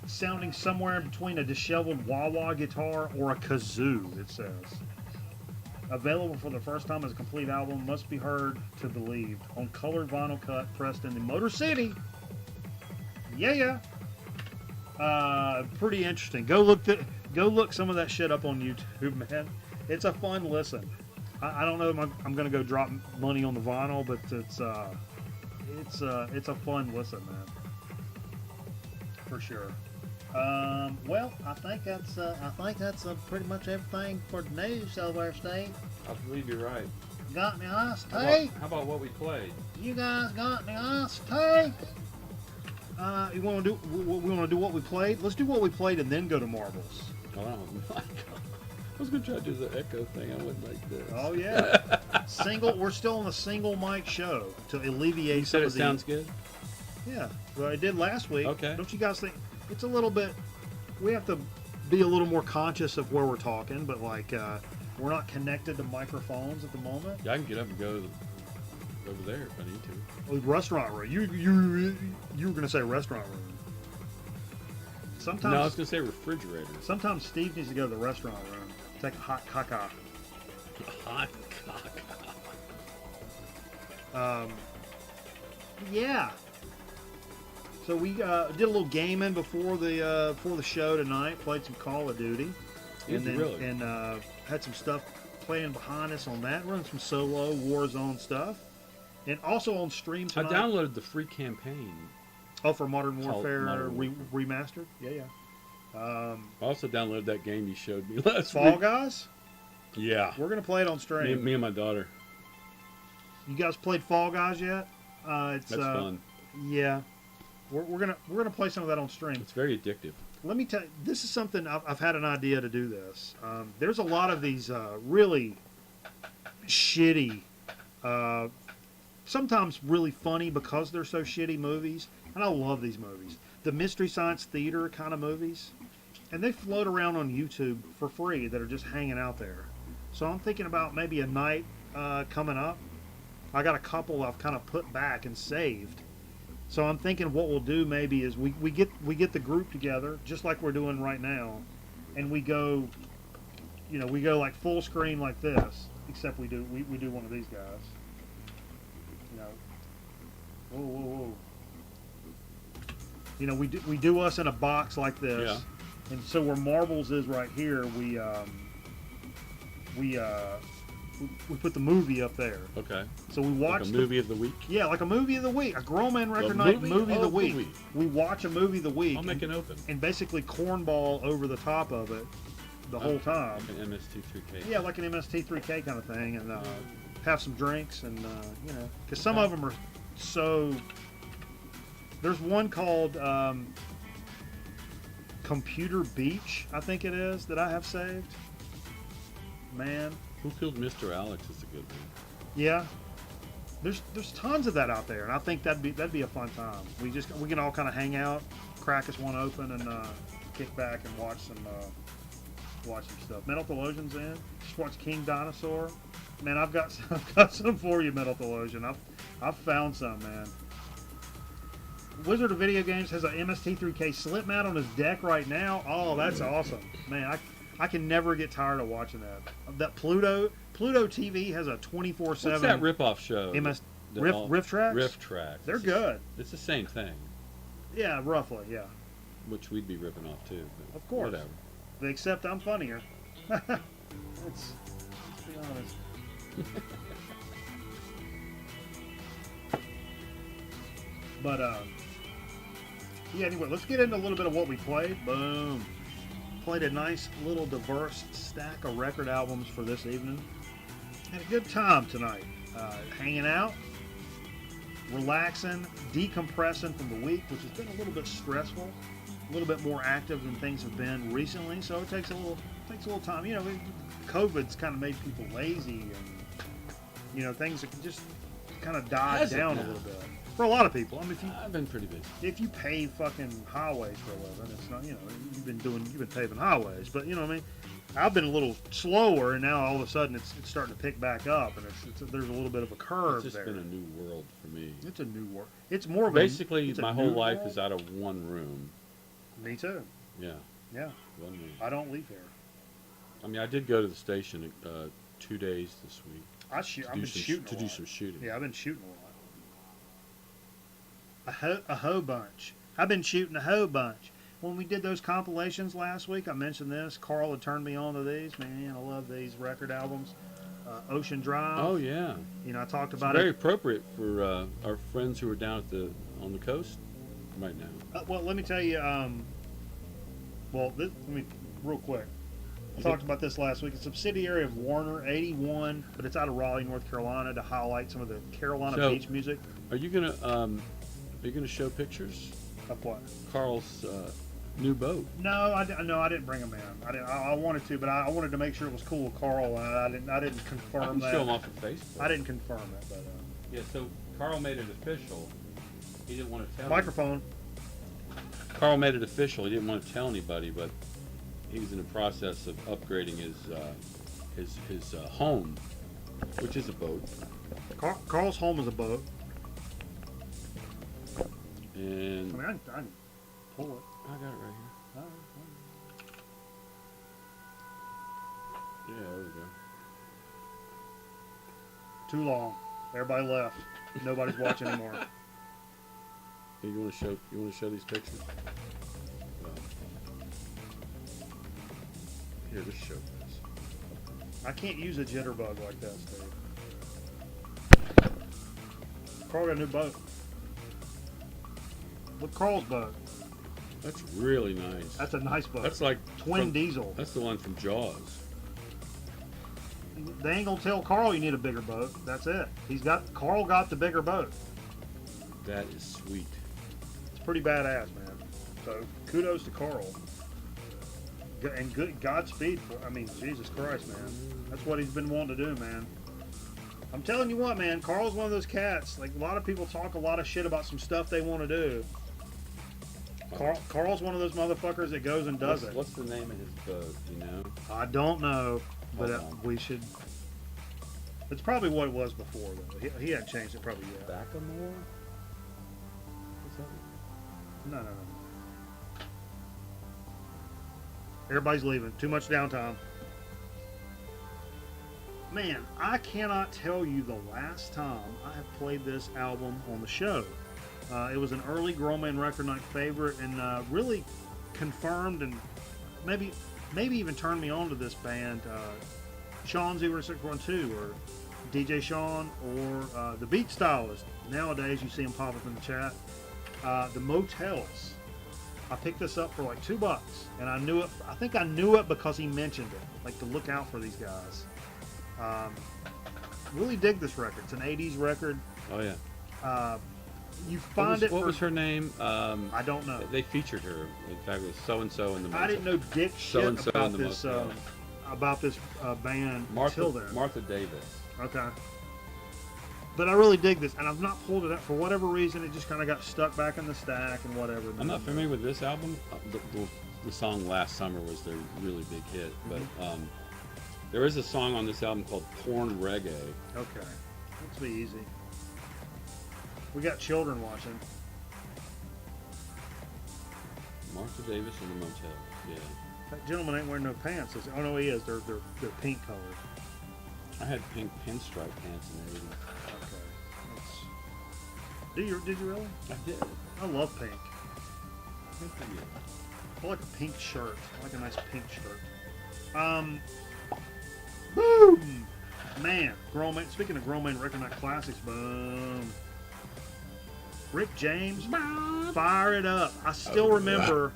sounding somewhere in between a disheveled wah-wah guitar or a kazoo, it says. Available for the first time as a complete album, must be heard to believed. On colored vinyl cut, pressed in the Motor City. Yeah. Pretty interesting. Go look some of that shit up on YouTube, man. It's a fun listen. I don't know if I'm going to go drop money on the vinyl, but it's a fun listen, man. For sure. Well, I think that's pretty much everything for the news over there, Steve. I believe you're right. Got any iced How tea? about what we played? You guys got any iced tea? We want to do what we played. Let's do what we played and then go to marbles. Oh my God. I was going to try to do the echo thing. I wouldn't like this. Oh yeah, We're still on a single mic show to alleviate. You said some it of the, sounds good? Yeah, well, I did last week. Okay. Don't you guys think it's a little bit? We have to be a little more conscious of where we're talking, but like we're not connected to microphones at the moment. Yeah, I can get up and go over there if I need to. Oh, restaurant room. You were gonna say restaurant room. Sometimes. No, I was going to say refrigerator. Sometimes Steve needs to go to the restaurant room, take a hot caca. Hot cock. Yeah. So we did a little gaming before the show tonight. Played some Call of Duty, Really? and had some stuff playing behind us on that. Running some solo Warzone stuff, and also on stream I tonight. downloaded the free campaign. Oh, for Modern Warfare Modern Warfare. Remastered. Yeah. I also downloaded that game you showed me last Fall week. Guys. Yeah. We're gonna play it on stream. Me and my daughter. You guys played Fall Guys yet? It's That's fun. Yeah. We're gonna play some of that on stream. It's very addictive. Let me tell you, this is something I've had an idea to do this. There's a lot of these really shitty, sometimes really funny because they're so shitty movies, and I love these movies. The Mystery Science Theater kind of movies, and they float around on YouTube for free that are just hanging out there. So I'm thinking about maybe a night coming up. I got a couple I've kind of put back and saved. So I'm thinking what we'll do maybe is we get the group together just like we're doing right now, and we go like full screen like this, except we do one of these guys. You know, whoa. You know, we do us in a box like this, Yeah. and so where marbles is right here, we put the movie up there. Okay. So we watch Like a movie of the week. Yeah, like a movie of the week, a Grown Man Record The Night movie movie of the of the week. week. We watch a movie of the week. I'll make it open. And basically cornball over the top of it the whole time. Like an MST3K. Yeah, like an MST3K kind of thing, and have some drinks, and because some of them are so. There's one called Computer Beach, I think it is, that I have saved. Man, Who Killed Mr. Alex is a good one. yeah. There's tons of that out there, and I think that'd be a fun time. We can all kind of hang out, crack us one open, and kick back and watch some stuff. Metal Theologian's in. Just watch King Dinosaur. Man, I've got some for you, Metal Theologian. I've found some, man. Wizard of Video Games has a MST3K slip mat on his deck right now. Oh, that's awesome, man. I can never get tired of watching that. That Pluto Pluto TV has a 24/7. What's that ripoff show? MS that Riff all- Riff Tracks. Riff Tracks. They're It's good. It's the same thing, Yeah, roughly. Yeah, which we'd be ripping off too. But of course. Whatever. Except I'm funnier. let's be honest. But yeah. Anyway, let's get into a little bit of what we played. Boom. Played a nice little diverse stack of record albums for this evening. Had a good time tonight. Hanging out, relaxing, decompressing from the week, which has been a little bit stressful, a little bit more active than things have been recently. So it takes a little time. You know, COVID's kind of made people lazy, and you know things have just kind of died Has it down a now? little bit for a lot of people. I mean, I've been pretty busy. if you pave fucking highways for a living, it's not, you know, you've been paving highways, but you know what I mean. I've been a little slower, and now all of a sudden it's starting to pick back up, and there's a little bit of a curve It's just there. been a new world for me. It's a new world. It's more of Basically, it's a my new whole life world. is out of one room. Me too. Yeah, Yeah, one room. I don't leave here. I mean, I did go to the station 2 days this week I've been shooting to a do lot. some shooting. Yeah, I've been shooting a lot. A hoe bunch. I've been shooting a hoe bunch. When we did those compilations last week, I mentioned this. Carl had turned me on to these. Man, I love these record albums. Ocean Drive. Oh yeah, You know, I talked it's about very it. appropriate for our friends who are down on the coast right now. Well, let me tell you. Let me real quick. I Is talked it- about this last week. It's a subsidiary of Warner 81, but it's out of Raleigh, North Carolina, to highlight some of the Carolina So- beach music. Are you gonna show pictures? Of what? Carl's new boat. No, I didn't bring them in. I wanted to, but I wanted to make sure it was cool with Carl, and I didn't I confirm can that. show them off of Facebook. I didn't confirm it, but Yeah, so Carl made it official. He didn't want to tell. microphone. Carl made it official. He didn't want to tell anybody, but he was in the process of upgrading his home, which is a boat. Carl's home is a boat. I And mean, I can pull it. I got it right here. Yeah, there we go. Too long. Everybody left. Nobody's watching anymore. Hey, you want to show these pictures? Here, just show this. I can't use a jitterbug like that, Steve. Carl got a new boat. Look, Carl's boat. That's really nice. That's a nice boat. That's like twin from- diesel. That's the one from Jaws. They ain't gonna tell Carl you need a bigger boat. That's it. Carl got the bigger boat. That is sweet. It's pretty badass, man. So kudos to Carl. And good Godspeed. I mean, Jesus Christ, man. That's what he's been wanting to do, man. I'm telling you what, man. Carl's one of those cats. Like, a lot of people talk a lot of shit about some stuff they want to do. Carl's one of those motherfuckers that goes and does it. What's the name of his boat? You know? I don't know, but Hold on. we should. It's probably what it was before, though. He hadn't changed it probably yet. Backamore? What's that? No. Everybody's leaving. Too much downtime. Man, I cannot tell you the last time I have played this album on the show. It was an early Grown Man Record Night favorite, and really confirmed and maybe even turned me on to this band. Sean 0612 or DJ Sean or the Beat Stylist. Nowadays, you see them pop up in the chat. The Motels. I picked this up for like $2, and I knew it. I think I knew it because he mentioned it, like to look out for these guys. Really dig this record. It's an '80s record. Oh yeah. You find What was her name? I don't know. They featured her. In fact, it was so and so in the. I didn't know dick shit So-and-so about in the this Motel. band until then. Martha Davis. Okay. But I really dig this, and I've not pulled it up for whatever reason. It just kind of got stuck back in the stack and whatever. I'm not familiar with this album. The song "Last Summer" was their really big hit, but there is a song on this album called "Porn Reggae." Okay. Let's be easy. We got children watching. Martha Davis in the Motel. Yeah. That gentleman ain't wearing no pants. Oh no, he is. They're pink colored. I had pink pinstripe pants in the 80s. Okay. Did you really? I did. I love pink. I think I did. I like a pink shirt. I like a nice pink shirt. Boom! Man, grown man. Speaking of grown man record night classics, boom. Rick James, fire it up. I still remember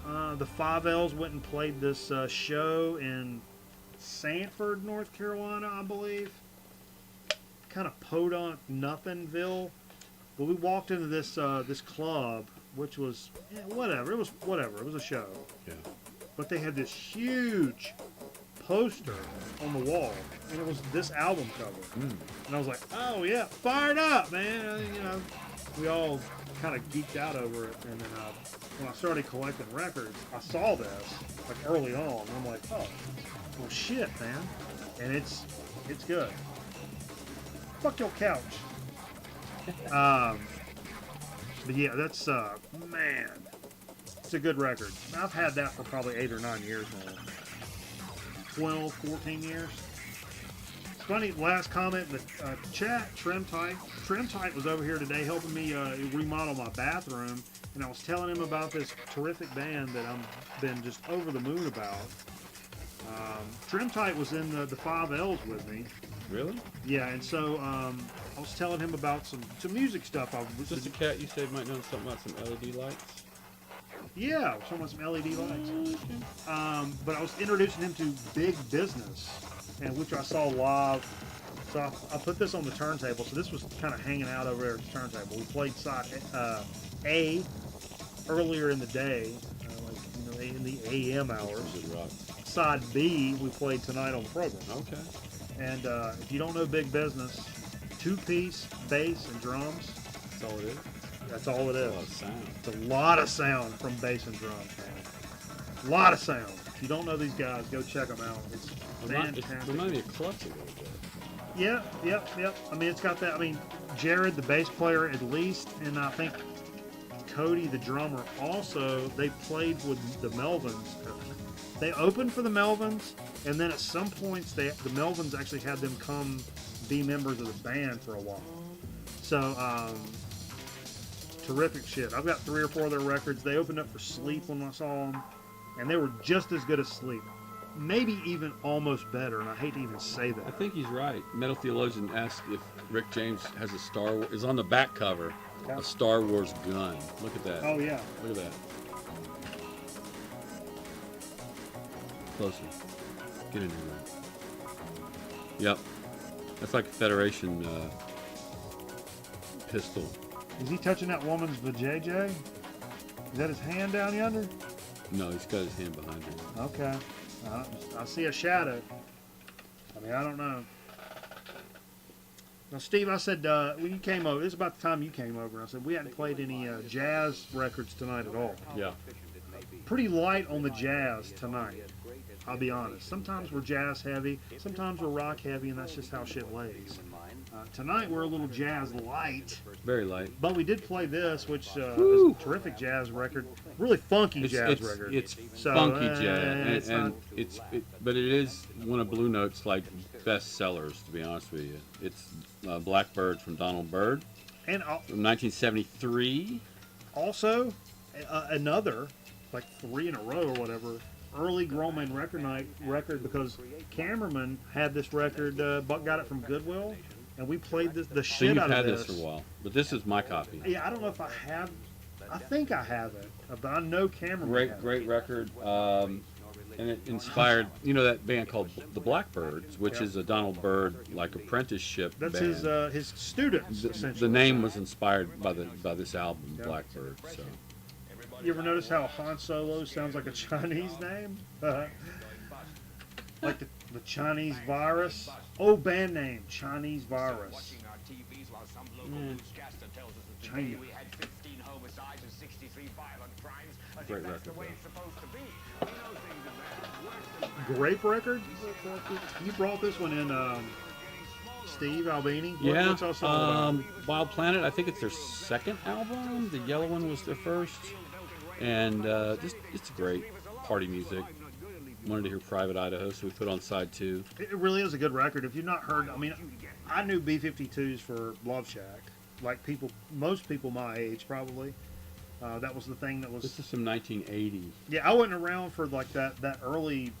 the Five L's went and played this show in Sanford, North Carolina, I believe. Kind of podunk nothingville. But we walked into this this club, which was whatever. It was whatever. It was a show. Yeah. But they had this huge poster on the wall, and it was this album cover. And I was like, oh yeah, fired up, man. You know, we all kind of geeked out over it. And then when I started collecting records, I saw this like early on. And I'm like, oh, well shit, man. And it's good. Fuck your couch. But yeah, that's man, it's a good record. I've had that for probably 8 or 9 years now. 12, 14 years. It's funny, last comment in the chat, Trim Tight was over here today helping me remodel my bathroom, and I was telling him about this terrific band that I've been just over the moon about. Trim Tight was in the Five L's with me. Really? Yeah, and so I was telling him about some music stuff. Was this a cat you said might know something about some LED lights? Yeah, I was talking about some LED lights. But I was introducing him to Big Business, and which I saw live. So I put this on the turntable. So this was kind of hanging out over there at the turntable. We played side A earlier in the day, in the AM hours. Good rock. Side B we played tonight on the program. Okay. And if you don't know Big Business, 2-piece bass and drums. That's all it is. That's all it A is. lot of sound. It's a lot of sound from bass and drums, man. A lot of sound. If you don't know these guys, go check them out. It's fantastic. Remind me of Clutch a little bit. Yeah, yep. I mean, it's got that. I mean, Jared, the bass player, at least, and I think Cody, the drummer, also. They played with the Melvins. They opened for the Melvins, and then at some points, the Melvins actually had them come be members of the band for a while. So, terrific shit. I've got 3 or 4 of their records. They opened up for Sleep when I saw them, and they were just as good as Sleep. Maybe even almost better, and I hate to even say I that. think he's right. Metal Theologian asked if Rick James has a is on the back cover, a Star Wars gun. Look at that. Oh, yeah. Look at that. Closer. Get in there. Yep. That's like a Federation pistol. Is he touching that woman's vajayjay? Is that his hand down yonder? No, he's got his hand behind him. Okay. I see a shadow. I mean, I don't know. Now, Steve, I said, when you came over, this is about the time you came over. I said, we hadn't played any jazz records tonight at all. Yeah. Pretty light on the jazz tonight. I'll be honest. Sometimes we're jazz heavy, sometimes we're rock heavy, and that's just how shit lays. Tonight we're a little jazz light, Very light. but we did play this, which is a terrific jazz record, really funky jazz record. It's So, funky jazz, it's but it is one of Blue Note's like best sellers. To be honest with you, it's Blackbird from Donald Byrd And from 1973. also another, like 3 in a row or whatever, early Grown Man Record Night record, because Cameraman had this record, got it from Goodwill, and we played the So shit you've out had of this for a while, but this is my copy. Yeah, I don't know if I have. I think I have it, but I know Cameraman. had Great record, and it inspired that band called the Blackbirds, which is a Donald Byrd like apprenticeship it. That's band. his students. The Essentially. name was inspired by this album, Blackbird. So You ever notice how Han Solo sounds like a Chinese name? Like the Chinese virus. Oh, band name Chinese virus. China. great record. Though. Grape record. You brought this one in, Steve Albini. Yeah, What's also about? Wild Planet. I think it's their second album. The yellow one was their first, and it's great party music. wanted to hear Private Idaho, so we put on side 2. It really is a good record. If you've not heard, I mean, I knew B-52s for Love Shack. Like most people my age probably. That was the thing that was. This is from 1980. Yeah, I wasn't around for like that early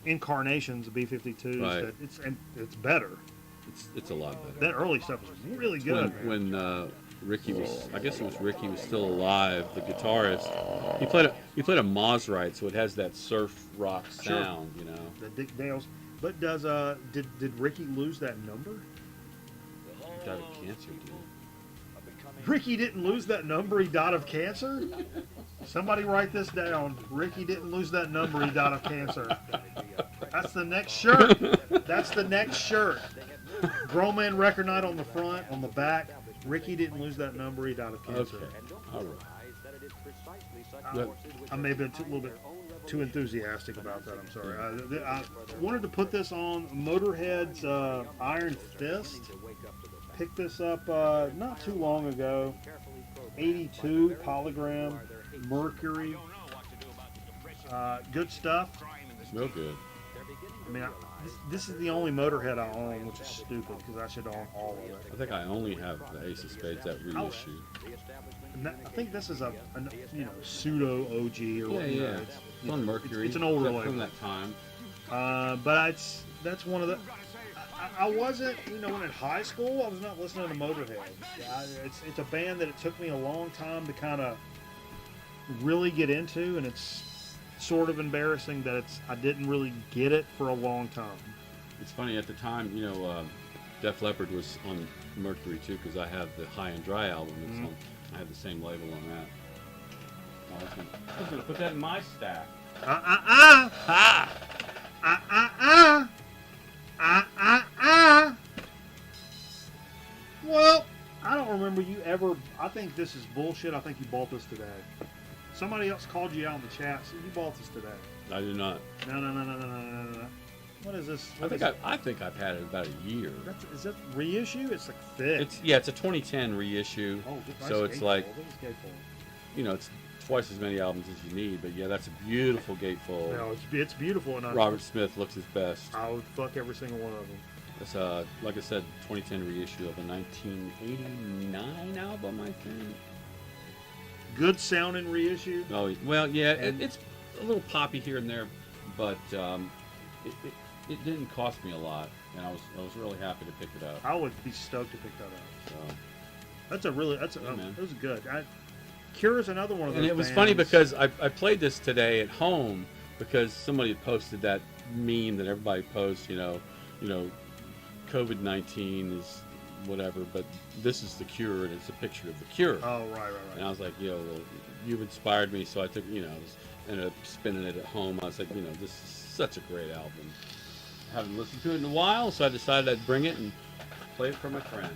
incarnations of B-52s. Right. It's better. It's a lot better. That early stuff was really good. When Ricky was, I guess it was Ricky was still alive, the guitarist. He played a Mosrite, so it has that surf rock Sure. sound, you know. The Dick Dales. But did Ricky lose that number? He died of cancer, dude. Ricky didn't lose that number. He died of cancer. Somebody write this down. Ricky didn't lose that number. He died of cancer. That's the next shirt. That's the next shirt. Grown Man Record Night on the front, on the back. Ricky didn't lose that number. He died of cancer. Okay, all right. I may have been a little bit too enthusiastic about that. I'm sorry. I wanted to put this on Motorhead's Iron Fist. Picked this up not too long ago. 82 Polygram Mercury. Good stuff. It's real good. I mean, this is the only Motorhead I own, which is stupid because I should own all of it. I think I only have the Ace of Spades, that reissue. And I think this is a pseudo OG or Yeah, whatever. yeah. It's on Mercury. It's an older From label. that time. But that's one of the. I wasn't, when in high school, I was not listening to Motorhead. It's a band that it took me a long time to kind of really get into, and it's sort of embarrassing that I didn't really get it for a long time. It's funny, at the time, Def Leppard was on Mercury too, because I have the High and Dry album. It's on, I have the same label on that. Oh, I was gonna put that in my stack. Well, I don't remember you ever. I think this is bullshit. I think you bought this today. Somebody else called you out in the chat. So you bought this today. I do not. No. What is this? I think I've had it about a year. Is that reissue? It's like thick. It's a 2010 reissue. Oh, nice so it's gatefold. like, Look at this gatefold. it's twice as many albums as you need. But yeah, that's a beautiful gatefold. No, it's beautiful, and Robert Smith looks his best. I would fuck every single one of them. It's like I said, 2010 reissue of a 1989 album, I think. Good sounding reissue. Oh well, yeah, it's a little poppy here and there, but it didn't cost me a lot, and I was really happy to pick it up. I would be stoked to pick that up. So. That was good. Cure is another one of those. And it was bands. funny because I played this today at home because somebody had posted that meme that everybody posts, COVID-19 is whatever, but this is the Cure, and it's a picture of the Cure. Oh, right. And I was like, you've inspired me, so I took, ended up spinning it at home. I was like, this is such a great album. I haven't listened to it in a while, so I decided I'd bring it and play it for my friend.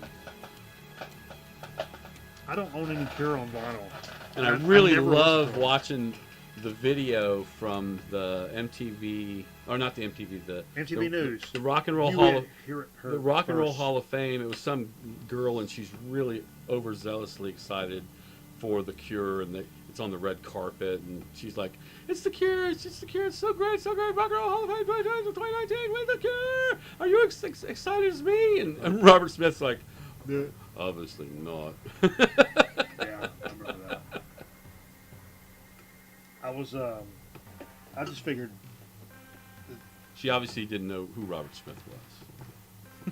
I don't own any Cure on vinyl. And I I've really never love listened to it. watching the video from the MTV, or not the MTV, the MTV News. the Rock and Roll You Hall of hear it the Rock and Roll first. Hall of Fame. It was some girl, and she's really overzealously excited for the Cure, and it's on the red carpet, and she's like, "It's the Cure! It's the Cure! It's so great, so great! Rock and Roll Hall of Fame 2019 with the Cure! Are you excited as me?" And Robert Smith's like, "Obviously not." Yeah, I remember that. I just figured. She obviously didn't know who Robert Smith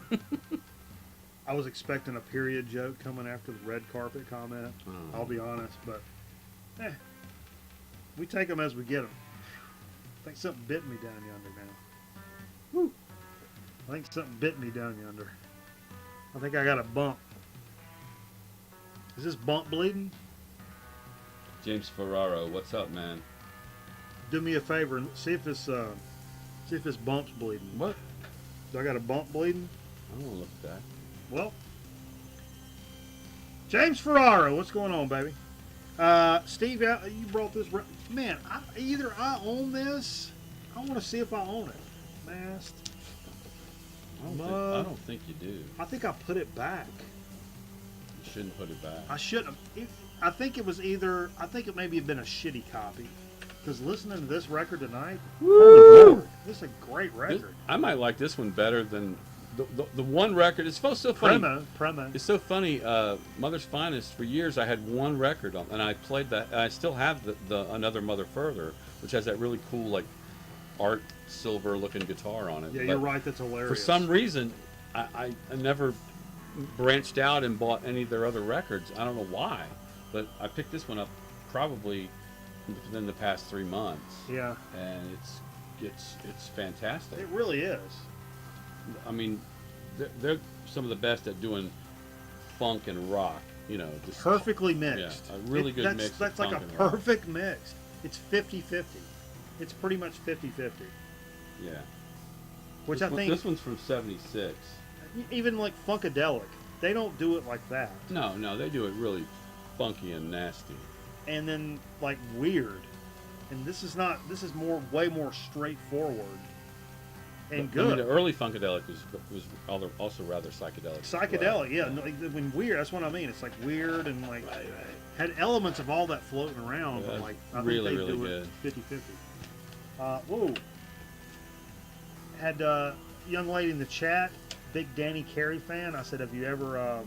was. I was expecting a period joke coming after the red carpet comment. Oh. I'll be honest, but we take them as we get them. I think something bit me down yonder now. Woo! I think something bit me down yonder. I think I got a bump. Is this bump bleeding? James Ferraro, what's up, man? Do me a favor and see if this bump's bleeding. What? Do I got a bump bleeding? I don't want to look at that. Well, James Ferraro, what's going on, baby? Steve, you brought this. Man, either I own this. I want to see if I own it. Mast. I don't think you do. I think I put it back. You shouldn't put it back. I shouldn't have. I think it was either. I think it maybe had been a shitty copy. Because listening to this record tonight, holy Lord, this is a great record. I might like this one better than the one record. It's so funny. Premo. It's so funny. Mother's Finest. For years, I had one record on, and I played that. And I still have the Another Mother Further, which has that really cool like art silver looking guitar on it. Yeah, But you're right. That's hilarious. for some reason, I never branched out and bought any of their other records. I don't know why, but I picked this one up probably within the past 3 months. Yeah, And it's fantastic. it really is. I mean, they're some of the best at doing funk and rock. You know, just Perfectly mixed. Yeah, a really good that's, mix of That's like a funk and rock. perfect mix. It's 50-50. It's pretty much 50-50. Yeah. Which this I think, this one's from '76. even like Funkadelic, they don't do it like that. No, they do it really funky and nasty. And then like weird. And this is way more straightforward and I good. mean, the early Funkadelic was also rather psychedelic. as well. Psychedelic, yeah. No, like, when weird, that's what I mean. It's like weird and like had elements of all that floating around, Yeah, but like I really, think they really do good. it 50-50. Whoa. Had a young lady in the chat, big Danny Carey fan. I said, have you ever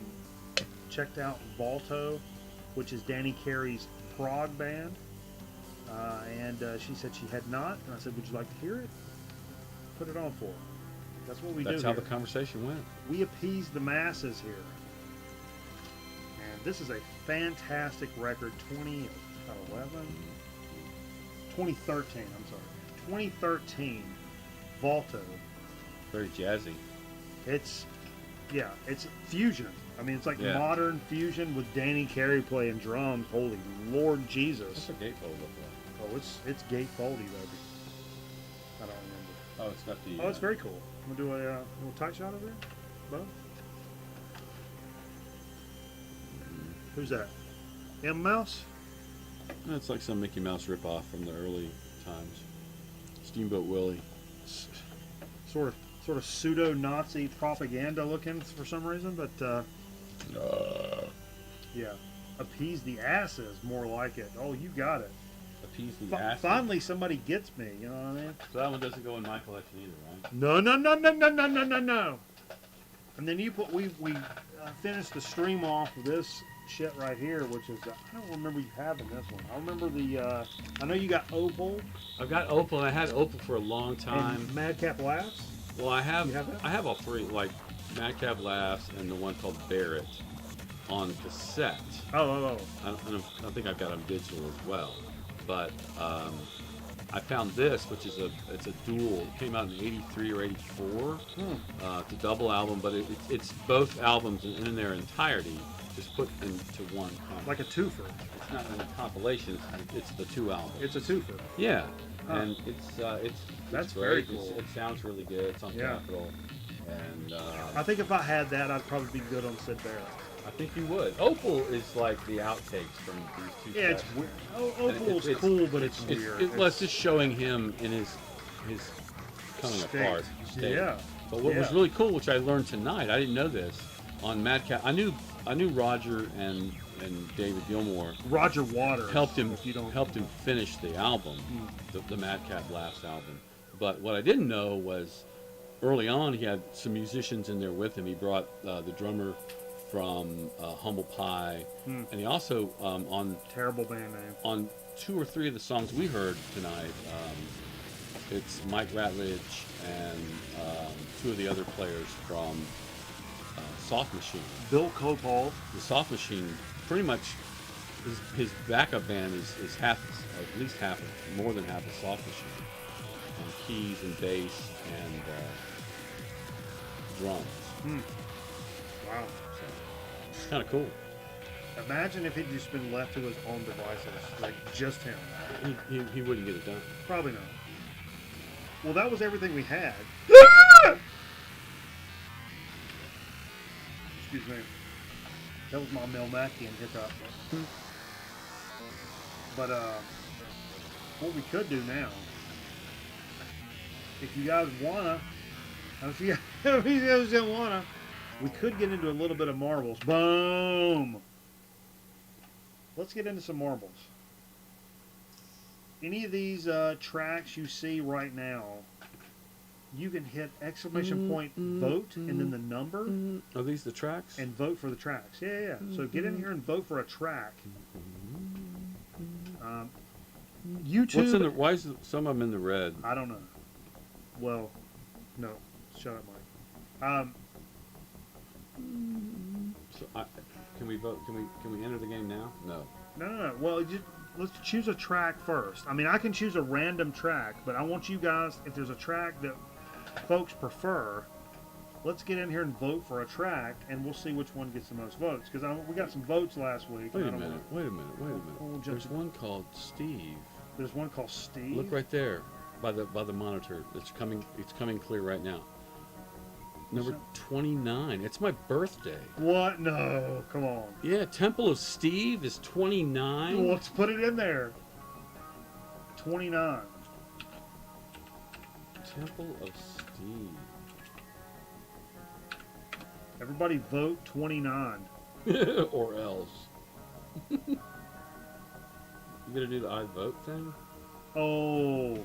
checked out Volto, which is Danny Carey's prog band? And she said she had not. And I said, would you like to hear it? Put it on for her. That's what we do. That's how here. the conversation went. We appease the masses here. And this is a fantastic record. 2013, I'm sorry. 2013, Volto. Very jazzy. It's fusion. I mean, it's like Yeah. modern fusion with Danny Carey playing drums. Holy Lord Jesus. What's the gatefold look like? Oh, it's gatefoldy, baby. I don't remember. Oh, it's got the. Oh, it's very cool. I'm going to do a little tight shot over there. Bo? Who's that? M Mouse? It's like some Mickey Mouse ripoff from the early times. Steamboat Willie. Sort of pseudo-Nazi propaganda looking for some reason, but yeah. Appease the asses, more like it. Oh, you got it. Appease the ass. Finally, somebody gets me. You know what I mean? So that one doesn't go in my collection either, right? No. And then we finished the stream off with this shit right here, which is I don't remember you having this one. I remember I know you got Opal I've got Opal, and I had Opal for a long time. and Madcap Laughs. Well, I have You have that? I have all three, like Madcap Laughs and the one called Barrett on cassette. Oh. I think I've got them digital as well. But I found this, which is it's a dual. It came out in '83 or '84. It's a double album, but it's both albums in their entirety, just put into one. Like a twofer. It's not a compilation. It's the two albums. It's a twofer. Yeah, Huh. and it's That's great. very cool. It sounds really good. It's on Yeah. Capitol, and I think if I had that, I'd probably be good on Sid Barrett. I think you would. Opal is like the outtakes from these two. Yeah, it's tracks. weird. And Opal's cool, but it's weird. Well, it's just showing him in his coming State. apart state. Yeah. But what was Yeah. really cool, which I learned tonight, I didn't know this, on Madcap. I knew Roger and David Gilmour Roger Waters helped him If you don't, finish the album, the Madcap Laughs album. But what I didn't know was early on he had some musicians in there with him. He brought the drummer from Humble Pie, and he also terrible band name. on 2 or 3 of the songs we heard tonight. It's Mike Ratledge and 2 of the other players from Soft Machine. Bill Copal. The Soft Machine, pretty much, his backup band is at least more than half of Soft Machine, and keys and bass and drums. Wow. So it's kind of cool. Imagine if he'd just been left to his own devices, like just him. He wouldn't get it done. Probably not. Well, that was everything we had. Excuse me. That was my Melmacian hiccup. But what we could do now, if you guys wanna, if you guys don't wanna, we could get into a little bit of marbles. Boom. Let's get into some marbles. any of these tracks you see right now, you can hit exclamation point vote and then the number Are these the tracks? and vote for the tracks. Yeah. So get in here and vote for a track. YouTube. What's in the? Why is some of them in the red? I don't know. Well, no. Shut up, Mike. So can we vote? Can we enter the game now? No. No. Well, let's choose a track first. I mean, I can choose a random track, but I want you guys, if there's a track that folks prefer, let's get in here and vote for a track, and we'll see which one gets the most votes. Because we got some votes last week. Wait a and I don't minute. wanna- Wait a minute. We'll jump There's to- one called Steve. There's one called Steve. Look right there, by the monitor. It's coming clear right now. Number 29. It's my birthday. What? No. Come on. Yeah, Temple of Steve is 29. Well, let's put it in there. 29. Temple of Steve. Everybody vote 29. Or else. You gonna do the I vote thing? Oh.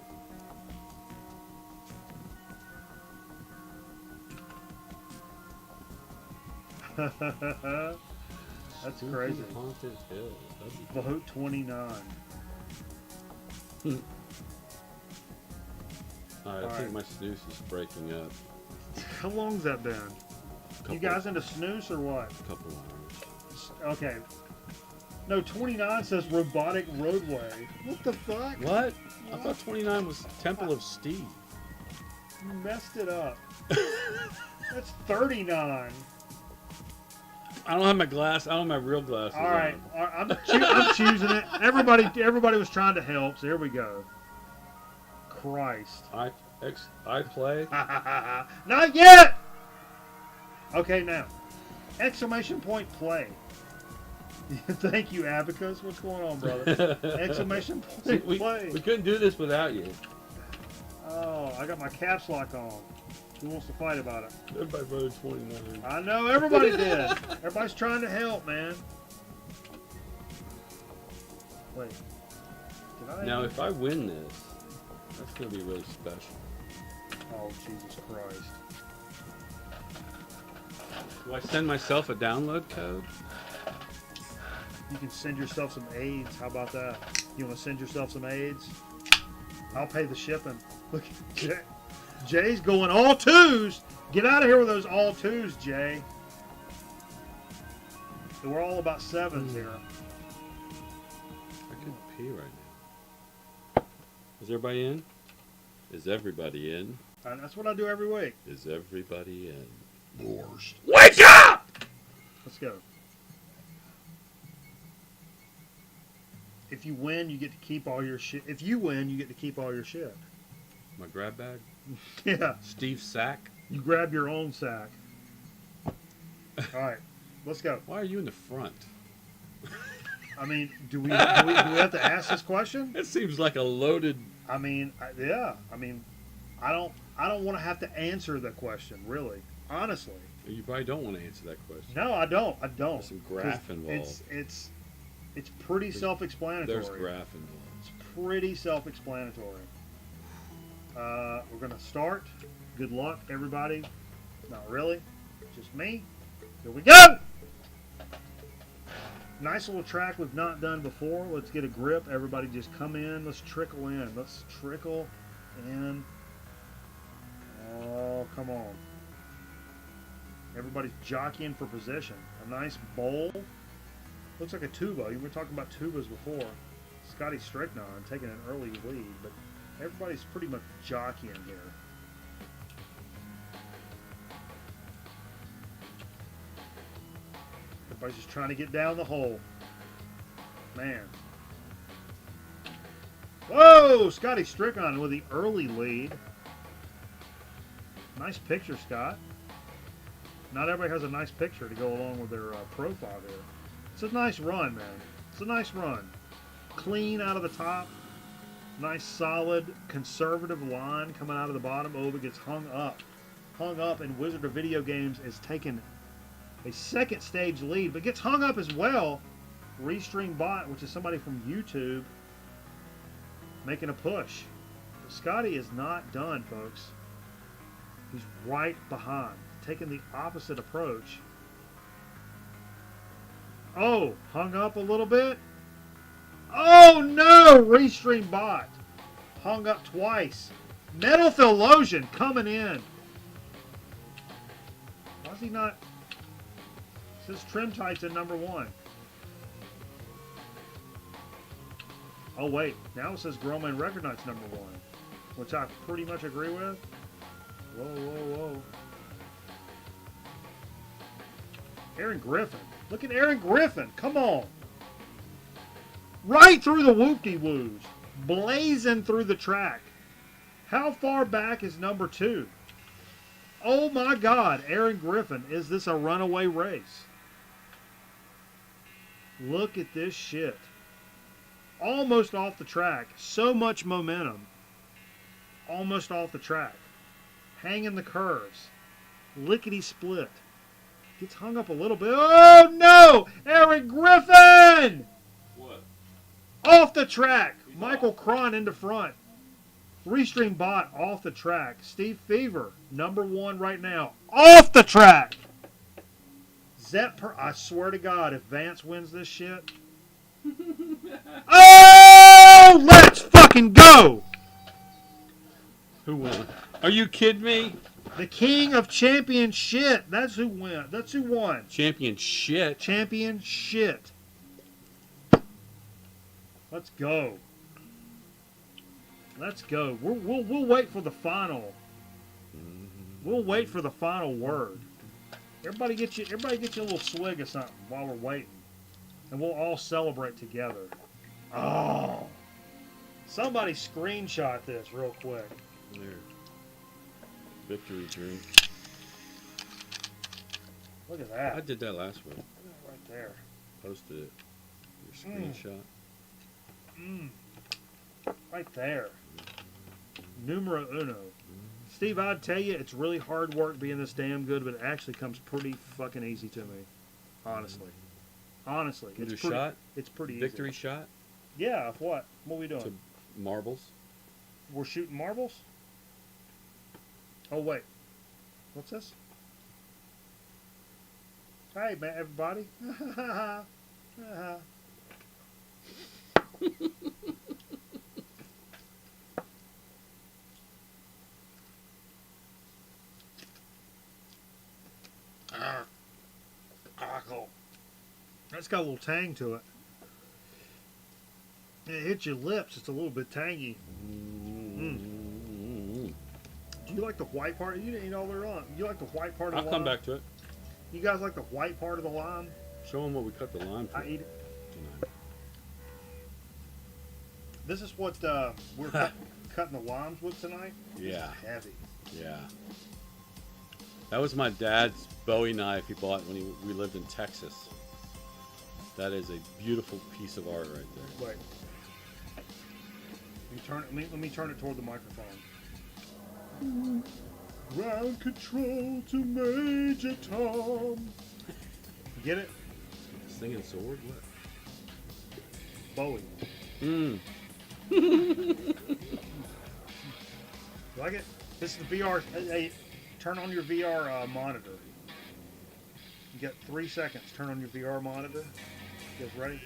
That's Spooky crazy. Haunted Hill. That'd be Vote 29. Alright, I think my snooze is breaking up. How long's that been? You guys into snooze or what? Couple hours. Okay. No, 29 says robotic roadway. What the fuck? What? I thought 29 was Temple of Steve. You messed it up. That's 39. I don't have my glass. I don't have my real glasses. All right, on. I'm choosing it. Everybody was trying to help, so here we go. Christ. I play. Not yet! Okay, now. Exclamation point play. Thank you, Abacus. What's going on, brother? Exclamation See, point play. we couldn't do this without you. Oh, I got my caps lock on. Who wants to fight about it? Everybody voted 29. I know, everybody did. Everybody's trying to help, man. Wait. Did I? Now, if I win this, that's going to be really special. Oh, Jesus Christ. Do I send myself a download code? You can send yourself some AIDS. How about that? You want to send yourself some AIDS? I'll pay the shipping. Look, Jay's going all twos. Get out of here with those all twos, Jay. We're all about sevens here. I could pee right now. Is everybody in? Is everybody in? And that's what I do every week. Is everybody in? Worst. Wake up! Let's go. If you win, you get to keep all your shit. If you win, you get to keep all your shit. My grab bag? Yeah. Steve Sack? You grab your own sack. All right. Let's go. Why are you in the front? I mean, do we have to ask this question? It seems like a loaded... I mean, yeah. I mean, I don't want to have to answer the question, really. Honestly. You probably don't want to answer that question. No, I don't. There's some graph 'Cause involved. It's pretty self-explanatory. There's graph involved. It's pretty self-explanatory. We're gonna start. Good luck, everybody. Not really. Just me. Here we go. Nice little track we've not done before. Let's get a grip. Everybody just come in. Let's trickle in. Let's trickle in. Oh, come on. Everybody's jockeying for position. A nice bowl. Looks like a tuba. You were talking about tubas before. Scotty Stricknon taking an early lead, but everybody's pretty much jockeying here. Everybody's just trying to get down the hole. Man. Whoa! Scotty Stricknon with the early lead. Nice picture, Scott. Not everybody has a nice picture to go along with their profile here. It's a nice run, man. It's a nice run. Clean out of the top. Nice, solid, conservative line coming out of the bottom. Oh, it gets hung up. Hung up, and Wizard of Video Games is taking a second stage lead, but gets hung up as well. Restream Bot, which is somebody from YouTube. making a push. But Scotty is not done, folks. He's right behind, taking the opposite approach. Oh, hung up a little bit. Oh no! Restream bot. Hung up twice. Metal Theologian coming in. Why is he not? It says Trim Tights at number 1. Oh wait, now it says Grown Man Record Night's number 1, which I pretty much agree with. Whoa, whoa, whoa. Aaron Griffin. Look at Aaron Griffin. Come on. Right through the whoop-de-woos. Blazing through the track. How far back is number 2? Oh my God, Aaron Griffin. Is this a runaway race? Look at this shit. Almost off the track. So much momentum. Almost off the track. Hanging the curves. Lickety split. Gets hung up a little bit. Oh no! Aaron Griffin! What? Off the track. Michael Cron into front. Restream bot off the track. Steve Fever, number 1 right now. Off the track! I swear to God, if Vance wins this shit. Oh! Let's fucking go! Who won? Are you kidding me? The king of champion shit. That's who won. That's who won. Champion shit. Champion shit. Let's go. Let's go. We'll wait for the final. We'll wait for the final word. Everybody get you a little swig of something while we're waiting, and we'll all celebrate together. Oh, somebody screenshot this real quick. There. Victory drink. Look at that. I did that last week. Right there. Posted it. Your screenshot. Right there. Numero uno. Steve, I'd tell you, it's really hard work being this damn good, but it actually comes pretty fucking easy to me. Honestly. Honestly. You It's do pretty, shot? it's pretty Victory easy. shot? Yeah, of what? What are we doing? To marbles? We're shooting marbles? Oh, wait. What's this? Hey, man, everybody. That's got a little tang to it. It hits your lips. It's a little bit tangy. Do you like the white part? You didn't eat all there on. You like the white part of I'll the come lime? back to it. You guys like the white part of the lime? Show them what we cut the lime for I eat it. tonight. This is what we're cutting the limes with tonight. Yeah. It's heavy. Yeah. That was my dad's Bowie knife he bought when we lived in Texas. That is a beautiful piece of art right there. Wait. Let me turn it toward the microphone. Ground control to Major Tom. Get it? Singing sword? What? Bowie. Like it? This is the VR. Hey, turn on your VR monitor. You got 3 seconds. Turn on your VR monitor. You guys ready?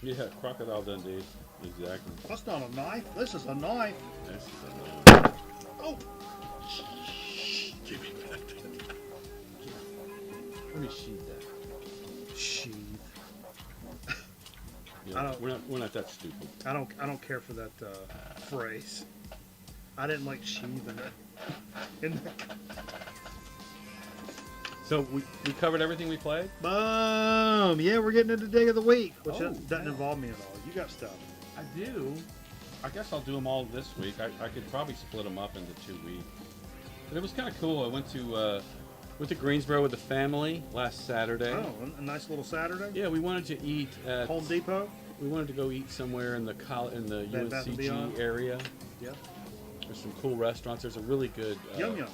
Yeah, Crocodile Dundee. Exactly. That's not a knife. This is a knife. This is a knife. Oh! Give me that. Let me sheathe that. Sheath. Yeah, I don't- we're not that stupid. I don't care for that phrase. I didn't like sheathing it. So we covered everything we played? Boom! Yeah, we're getting into Dig of the Week, which Oh, doesn't yeah. involve me at all. You got stuff. I do. I guess I'll do them all this week. I could probably split them up into 2 weeks. But it was kind of cool. I went to Greensboro with the family last Saturday. Oh, a nice little Saturday. Yeah, we wanted to eat at Home Depot. We wanted to go eat somewhere in the Bed Bath & Beyond? UNCG area. Yeah. There's some cool restaurants. There's a really good Yum Yums.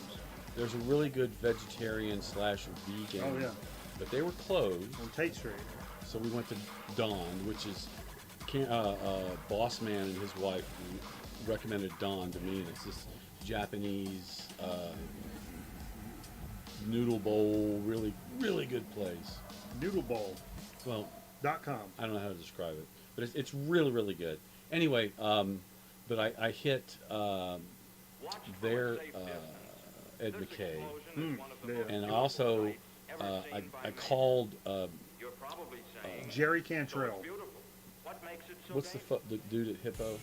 There's a really good vegetarian / vegan. Oh yeah. But they were closed. On Tate Street. So we went to Dawn, which is Boss Man and his wife recommended Dawn to me. And it's this Japanese noodle bowl, really, really good place. Noodlebowl.com. Well, I don't know how to describe it, but it's really, really good. Anyway, but I hit their Ed McKay, and I also I called Jerry Cantrell. what's the dude at Hippo?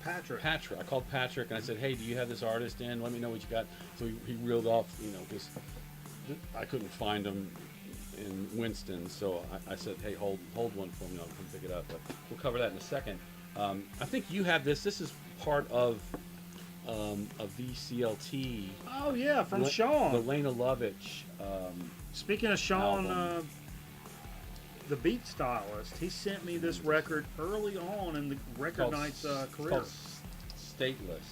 Patrick. I called Patrick and I said, "Hey, do you have this artist in? Let me know what you got." So he reeled off, because I couldn't find him in Winston. So I said, "Hey, hold one for me. I'll come pick it up." But we'll cover that in a second. I think you have this. This is part of VCLT. Oh yeah, from Sean. The Lena Lovitch. Speaking of Sean, album. the beat stylist, he sent me this record early on in the Record Night's career. Called Stateless.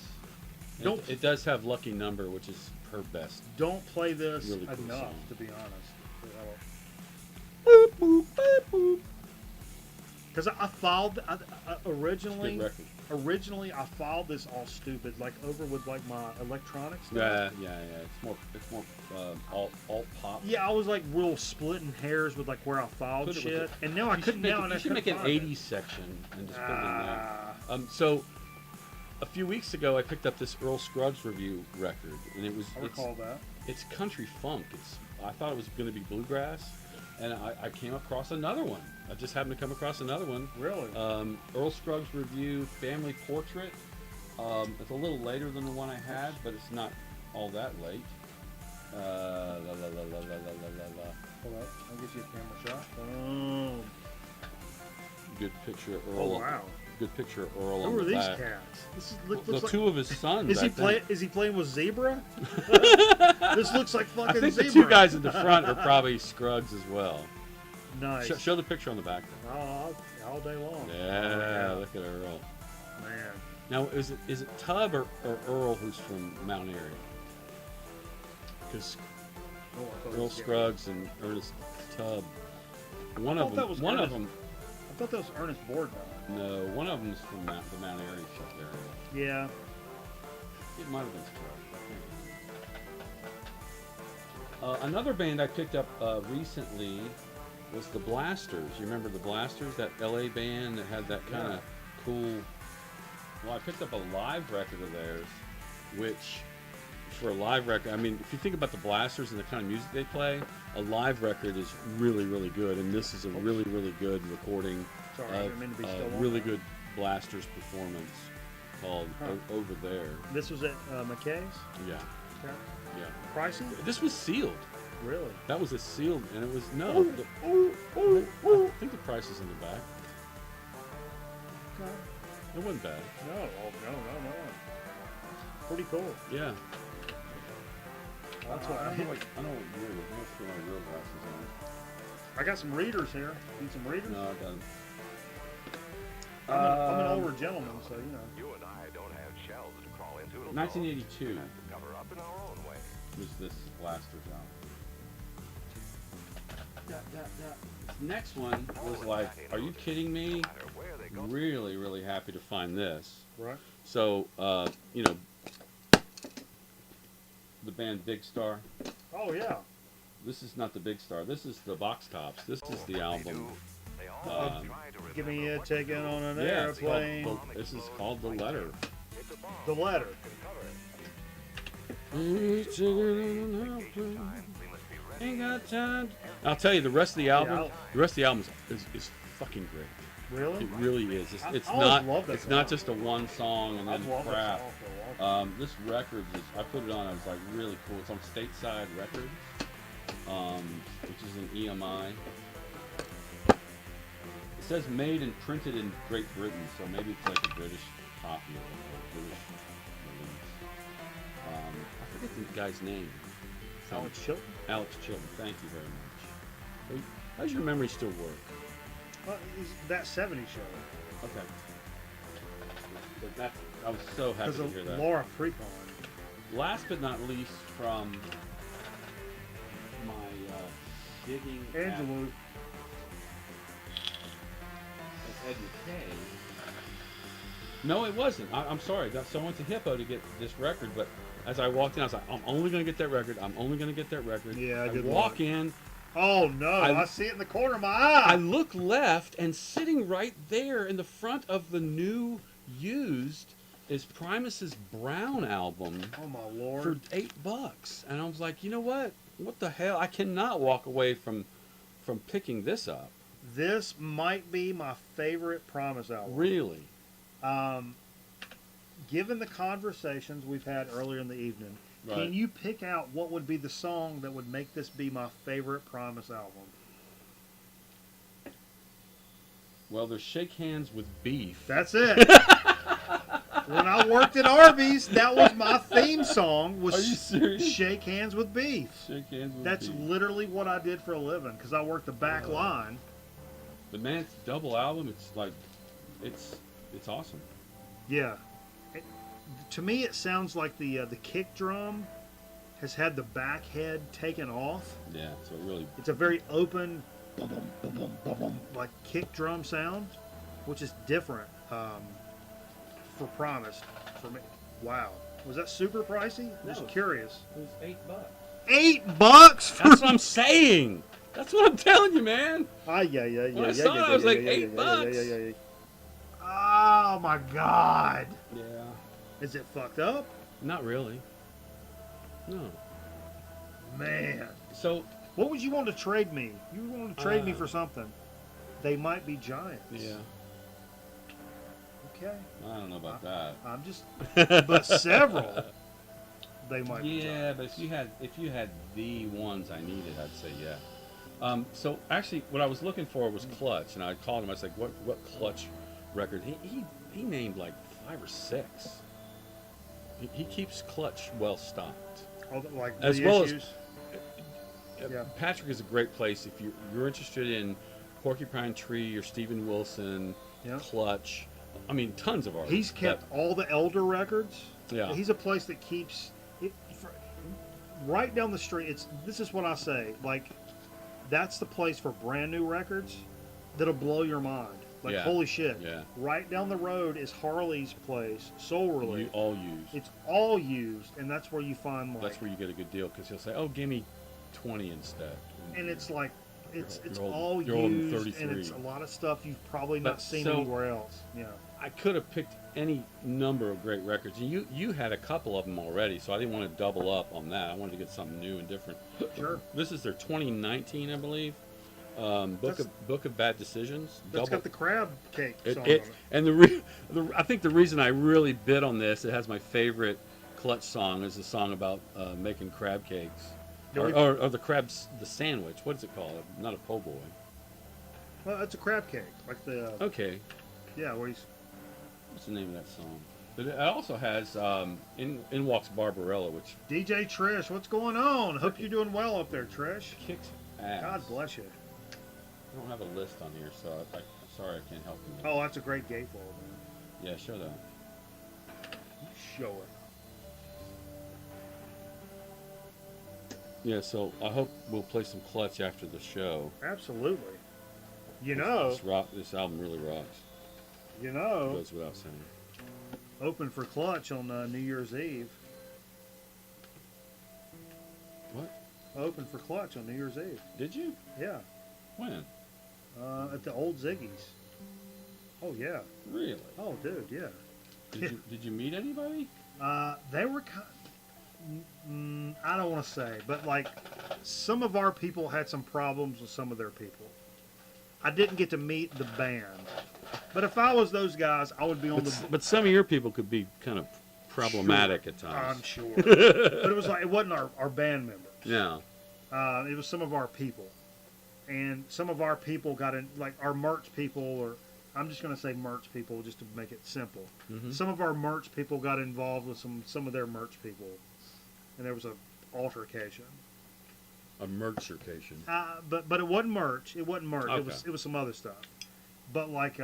And Don't- it does have Lucky Number, which is her best. Don't play this Really cool enough, song. to be honest. Because I filed originally. Good record. Originally, I filed this all stupid, like over with like my electronic stuff. Yeah. It's more alt pop. Yeah, I was like real splitting hairs with like where I filed Put it with shit, it. and now I You couldn't. should Now make, and you I should make couldn't an find it. 80s section and just put it in there. Ah, So a few weeks ago, I picked up this Earl Scruggs review record, and I recall that. it's country funk. I thought it was going to be bluegrass, and I came across another one. I just happened to come across another one. Really? Earl Scruggs Review Family Portrait. It's a little later than the one I had, but it's not all that late. Hold on, I'll get you a camera shot. Oh, Good picture of Earl. oh wow. Good picture of Earl Who on are the these back. cats? This The looks like. two of his sons. Is he I think. playing? Is he playing with Zebra? This looks like fucking I think Zebra. the two guys in the front are probably Scruggs as well. Nice. Show the picture on the back. There. Oh, all day long. Yeah, look at Earl. Man. Now, is it Tubb or Earl who's from Mount Airy? Because Oh, I thought it Earl was Gary. Scruggs and Ernest Tubb. One thought of that them. was One of Ernest. them. I thought that was Ernest Borgnine. No, one of them's from the Mount Airy area. Yeah. It might have been Scruggs. Another band I picked up recently was the Blasters. You remember the Blasters, that LA band that had that kind of cool. Well, I picked up a live record of theirs, which for a live record, I mean, if you think about the Blasters and the kind of music they play, a live record is really, really good, and this is a really, really good recording Sorry, I didn't mean to be still of on really that. good Blasters performance called Over There. This was at McKay's? Yeah, Okay. yeah. Pricey? This was sealed. Really? That was a sealed, and it was no. Ooh, ooh, ooh, ooh. I think the price is in the back. Okay. It wasn't bad. No, oh, no. Pretty cool. Yeah. That's what I know what year it was. I must put my real glasses I got some readers here. Need some readers? on. No, I got 'em. I'm an older gentleman, so you know. You and I don't have shells to crawl into. 1982 Cover up in our own way. was this Blasters album. This next one was like, are you kidding me? Where they go. Really, really happy to find this. Right. So, the band Big Star. Oh yeah. This is not the Big Star. This is the Box Tops. This is the album. They all Uh, try to Give me remember a what ticket on an Yeah, it's called, airplane. this is called The Letter. it's a bomb. The letter. Ain't got time. I'll tell you, the rest of the album, Yeah, the rest of the album is fucking great. Really? It really is. It's I always not. loved that It's not song. just a one song and I've then loved that crap. song for a long time. This record is. I put it on. I was like really cool. It's on Stateside Records, which is an EMI. It says made and printed in Great Britain, so maybe it's like a British copy of a British release. I forget the guy's name. Alex Chilton. Alex Chilton. Thank you very much. How's your memory still work? That 70s show. Okay. But I was so happy Because to hear of that. Laura Prepon. Last but not least, from my digging at Angelou. Ed McKay. No, it wasn't. I'm sorry. So I went to Hippo to get this record, but as I walked in, I was like, I'm only going to get that record. I'm only going to get that record. Yeah, I good walk luck. in. Oh no! I- I see it in the corner of my I eye. look left, and sitting right there in the front of the new used is Primus's Brown album Oh my for lord! $8, and I was like, you know what? What the hell? I cannot walk away from picking this up. This might be my favorite Promise album. Really? Given the conversations we've had earlier in the evening, Right. can you pick out what would be the song that would make this be my favorite Promise album? Well, there's Shake Hands with Beef. That's it. When I worked at Arby's, that was my theme song. Was Are you serious? Shake Hands with Beef. Shake Hands with That's Beef. literally what I did for a living because I worked the back line. But man, it's a double album. It's like, it's awesome. Yeah. To me, it sounds like the kick drum has had the back head taken off. Yeah, so it really. It's a very open, like kick drum sound, which is different for Promise. For me, wow, was that super pricey? Just No. curious. It was $8. $8 for. That's what I'm saying. That's what I'm telling you, man. Ah, yeah. When I saw it, I was like, $8. Yeah. Oh my God! Yeah. Is it fucked up? Not really. No. Man, So, what would you want to trade me? You would want to trade me Uh, for something. They might be giants. yeah. Okay. I don't know about that. I'm just, but several. They might. Be Yeah, giants. but if you had the ones I needed, I'd say yeah. So actually, what I was looking for was Clutch, and I called him. I was like, "What Clutch record?" He named like 5 or 6. He keeps Clutch well stocked. All the, like As the well as- issues. Yeah. Patrick is a great place if you're interested in Porcupine Tree or Steven Wilson, Yeah. Clutch. I mean, tons of artists. He's kept all the Elder records. Yeah. He's a place that keeps it right down the street. This is what I say. Like, that's the place for brand new records that'll blow your mind. Like, Yeah. holy shit. Yeah. Right down the road is Harley's place, Soul Relief. You all use. It's all used, and that's where you find like. That's where you get a good deal because he'll say, "Oh, give me 20 instead." And it's like, it's You're holding- all you're holding used, 33. and it's a lot of stuff you've probably But not seen so- anywhere else. Yeah. I could have picked any number of great records. And you had a couple of them already, so I didn't want to double up on that. I wanted to get something new and different. Sure. This is their 2019, I believe. That's- Book of Bad Decisions. That's got the crab cake It, song it on it. and I think the reason I really bid on this, it has my favorite Clutch song, is the song about making crab cakes, Yeah, we- or the crabs, the sandwich. What is it called? Not a po' boy. Well, that's a crab cake, like the Okay, yeah, where he's what's the name of that song? But it also has In Walks Barbarella, which DJ Trish. What's going on? Hope you're doing well up there, Trish. kicks ass. God bless you. I don't have a list on here, so I'm sorry I can't help you. Oh, that's a great gatefold. Man. Yeah, show that. Show it. Yeah, so I hope we'll play some Clutch after the show. Absolutely. You know, This album really rocks. you know, Goes without saying. open for Clutch on New Year's Eve. What? Open for Clutch on New Year's Eve. Did you? Yeah. When? At the old Ziggy's. Oh yeah. Really? Oh dude, yeah. Did you meet anybody? They were I don't want to say, but like some of our people had some problems with some of their people. I didn't get to meet the band, but if I was those guys, I would be on the. But some of your people could be kind of problematic at times. I'm sure, but it was like it wasn't our band members. Yeah. It was some of our people, and some of our people got in, like our merch people, or I'm just going to say merch people just to make it simple. Mhm. Some of our merch people got involved with some of their merch people, and there was a altercation. A merchercation. But it wasn't merch. It wasn't merch. Okay. It was some other stuff. But like,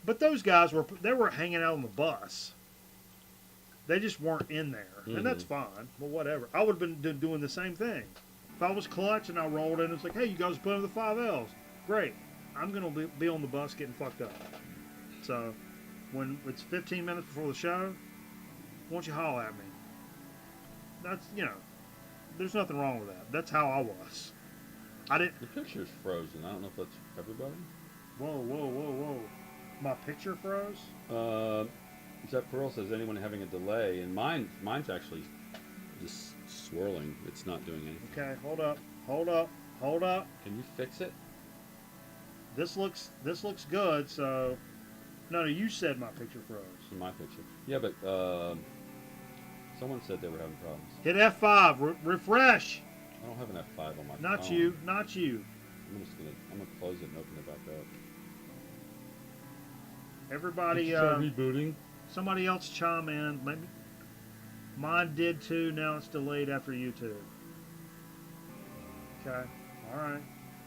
but those guys were hanging out on the bus. They just weren't in there, and that's fine. Well, whatever. I would have been doing the same thing. If I was Clutch and I rolled in, it's like, hey, you guys put in the 5 Ls. Great. I'm gonna be on the bus getting fucked up. So when it's 15 minutes before the show, why don't you holler at me? That's, there's nothing wrong with that. That's how I was. I didn't. The picture's frozen. I don't know if that's everybody. Whoa. My picture froze? Zep Pearl says anyone having a delay, and mine's actually just swirling. It's not doing anything. Okay, hold up. Can you fix it? This looks good, so no, you said my picture froze. In my picture. Yeah, but someone said they were having problems. Hit F5, refresh. I don't have an F5 on my phone. Not you. I'm gonna close it and open it back up. Everybody, Start rebooting. somebody else chime in. Maybe mine did too. Now it's delayed after YouTube. Okay, all right.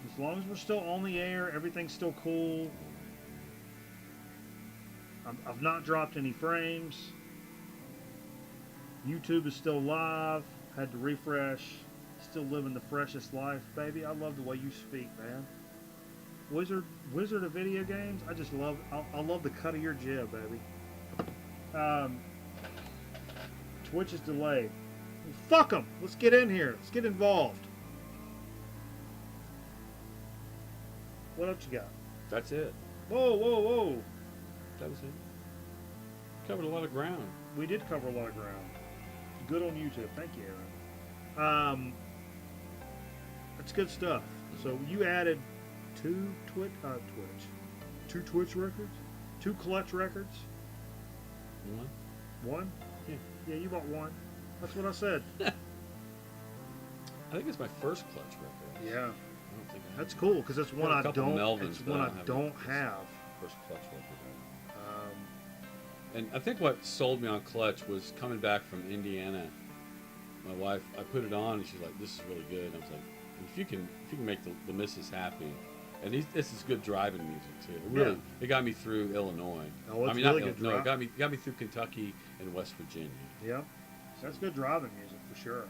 As long as we're still on the air, everything's still cool. I've not dropped any frames. YouTube is still live. Had to refresh. Still living the freshest life, baby. I love the way you speak, man. Wizard of video games. I just love. I love the cut of your jib, baby. Twitch is delayed. Well, fuck them. Let's get in here. Let's get involved. What else you got? That's it. Whoa. That was it. Covered a lot of ground. We did cover a lot of ground. Good on YouTube. Thank you, Aaron. That's good stuff. So you added two Twitch records? 2 Clutch records? One? Yeah, you bought one. That's what I said. I think it's my first Clutch record. Yeah. I don't think I That's cool because it's one got a I couple don't. Melvins, It's but one I I don't have don't it. have. First Clutch record. And I think what sold me on Clutch was coming back from Indiana. My wife, I put it on, and she's like, "This is really good." And I was like, "If you can make the missus happy," and this is good driving music too. It really, it got me through Illinois. Oh, it's I mean, really not good Illinois. drive. It got me through Kentucky and West Virginia. Yep. That's good driving music for sure.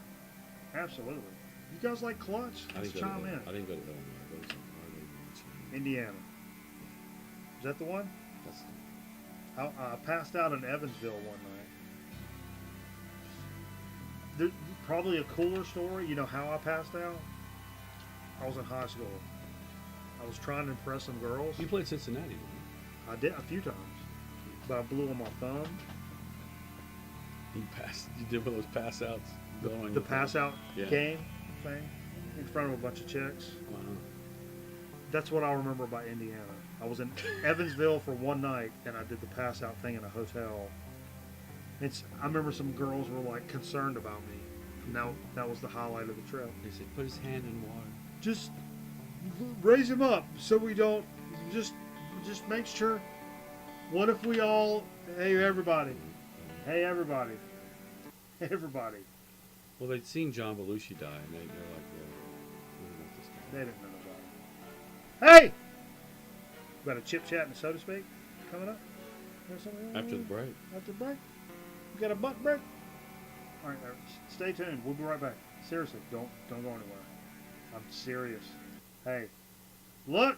Absolutely. You guys like Clutch? Let's chime in. I didn't go to Illinois. I go to Indiana. Is that the one? That's I passed out in Evansville one night. There's probably a cooler story. You know how I passed out? I was in high school. I was trying to impress some girls. you played Cincinnati, didn't you? I did a few times, but I blew on my thumb. You did one of those pass outs. The pass out Yeah. game thing in front of a bunch of chicks. Wow. That's what I remember about Indiana. I was in Evansville for one night, and I did the pass out thing in a hotel. I remember some girls were like concerned about me. And that was the highlight of the trip. They said, "Put his hand in water." Just raise him up so we don't. Just make sure. What if we all? Hey everybody! Hey everybody! Everybody! Well, they'd seen John Belushi die, and they're like, "Well, we don't want this guy." They didn't know about it. Hey! Got a chip chat and a soda speak coming up? After the break. After the break? We got a butt break? All right, stay tuned. We'll be right back. Seriously, don't go anywhere. I'm serious. Hey, look!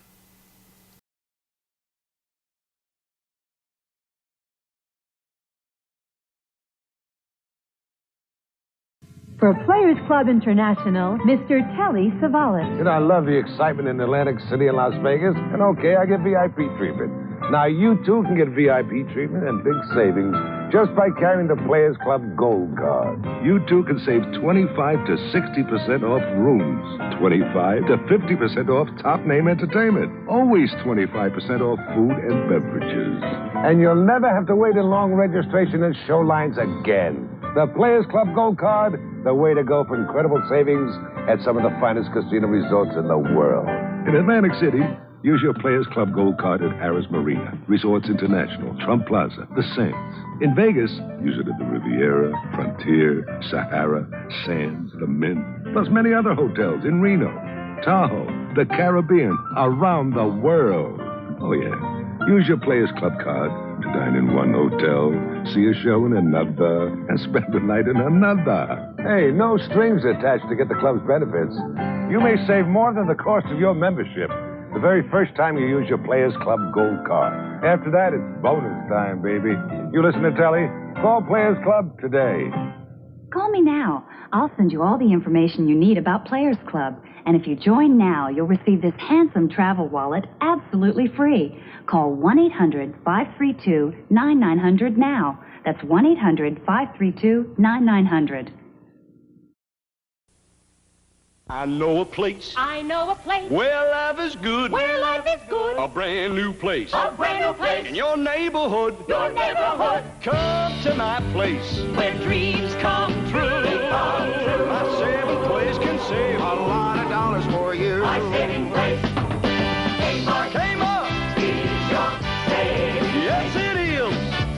For Players Club International, Mr. Telly Savalas. I love the excitement in Atlantic City and Las Vegas, and okay, I get VIP treatment. Now you too can get VIP treatment and big savings just by carrying the Players Club Gold Card. You too can save 25 to 60% off rooms, 25 to 50% off top-name entertainment, always 25% off food and beverages. And you'll never have to wait in long registration and show lines again. The Players Club Gold Card, the way to go for incredible savings at some of the finest casino resorts in the world. In Atlantic City, use your Players Club Gold Card at Harris Marina, Resorts International, Trump Plaza, The Sands. In Vegas, use it at the Riviera, Frontier, Sahara, Sands, The Mint, plus many other hotels in Reno, Tahoe, the Caribbean, around the world. Oh, yeah. Use your Players Club card to dine in one hotel, see a show in another, and spend the night in another. Hey, no strings attached to get the club's benefits. You may save more than the cost of your membership. The very first time you use your Players Club Gold card. After that, it's bonus time, baby. You listen to Telly? Call Players Club today. Call me now. I'll send you all the information you need about Players Club. And if you join now, you'll receive this handsome travel wallet absolutely free. Call 1-800-532-9900 now. That's 1-800-532-9900. I know a place I know a place where life is good. where life is good. A brand new place. A brand new place. In your neighborhood. Your neighborhood. Come to my place. Where dreams come true. My saving place can save a lot of dollars for you. My saving place. Kmart. Kmart. Is your saving. Yes, it is.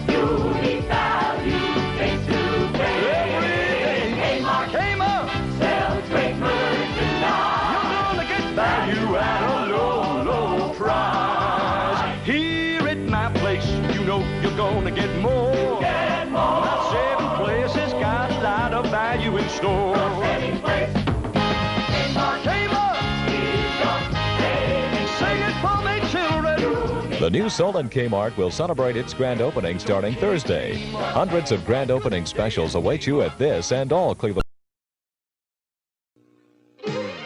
You need value. Face to face. Every day. Kmart. Kmart. Sells great merchandise. You're gonna get value at a low, low price. Here at my place, you know you're gonna get more. Get more. My saving place has got a lot of value in store. Saving place. Kmart. Kmart. Is your saving. Sing it for me, children. The new Solon Kmart will celebrate its grand opening starting Thursday. Hundreds of grand opening specials await you at this and all Cleveland.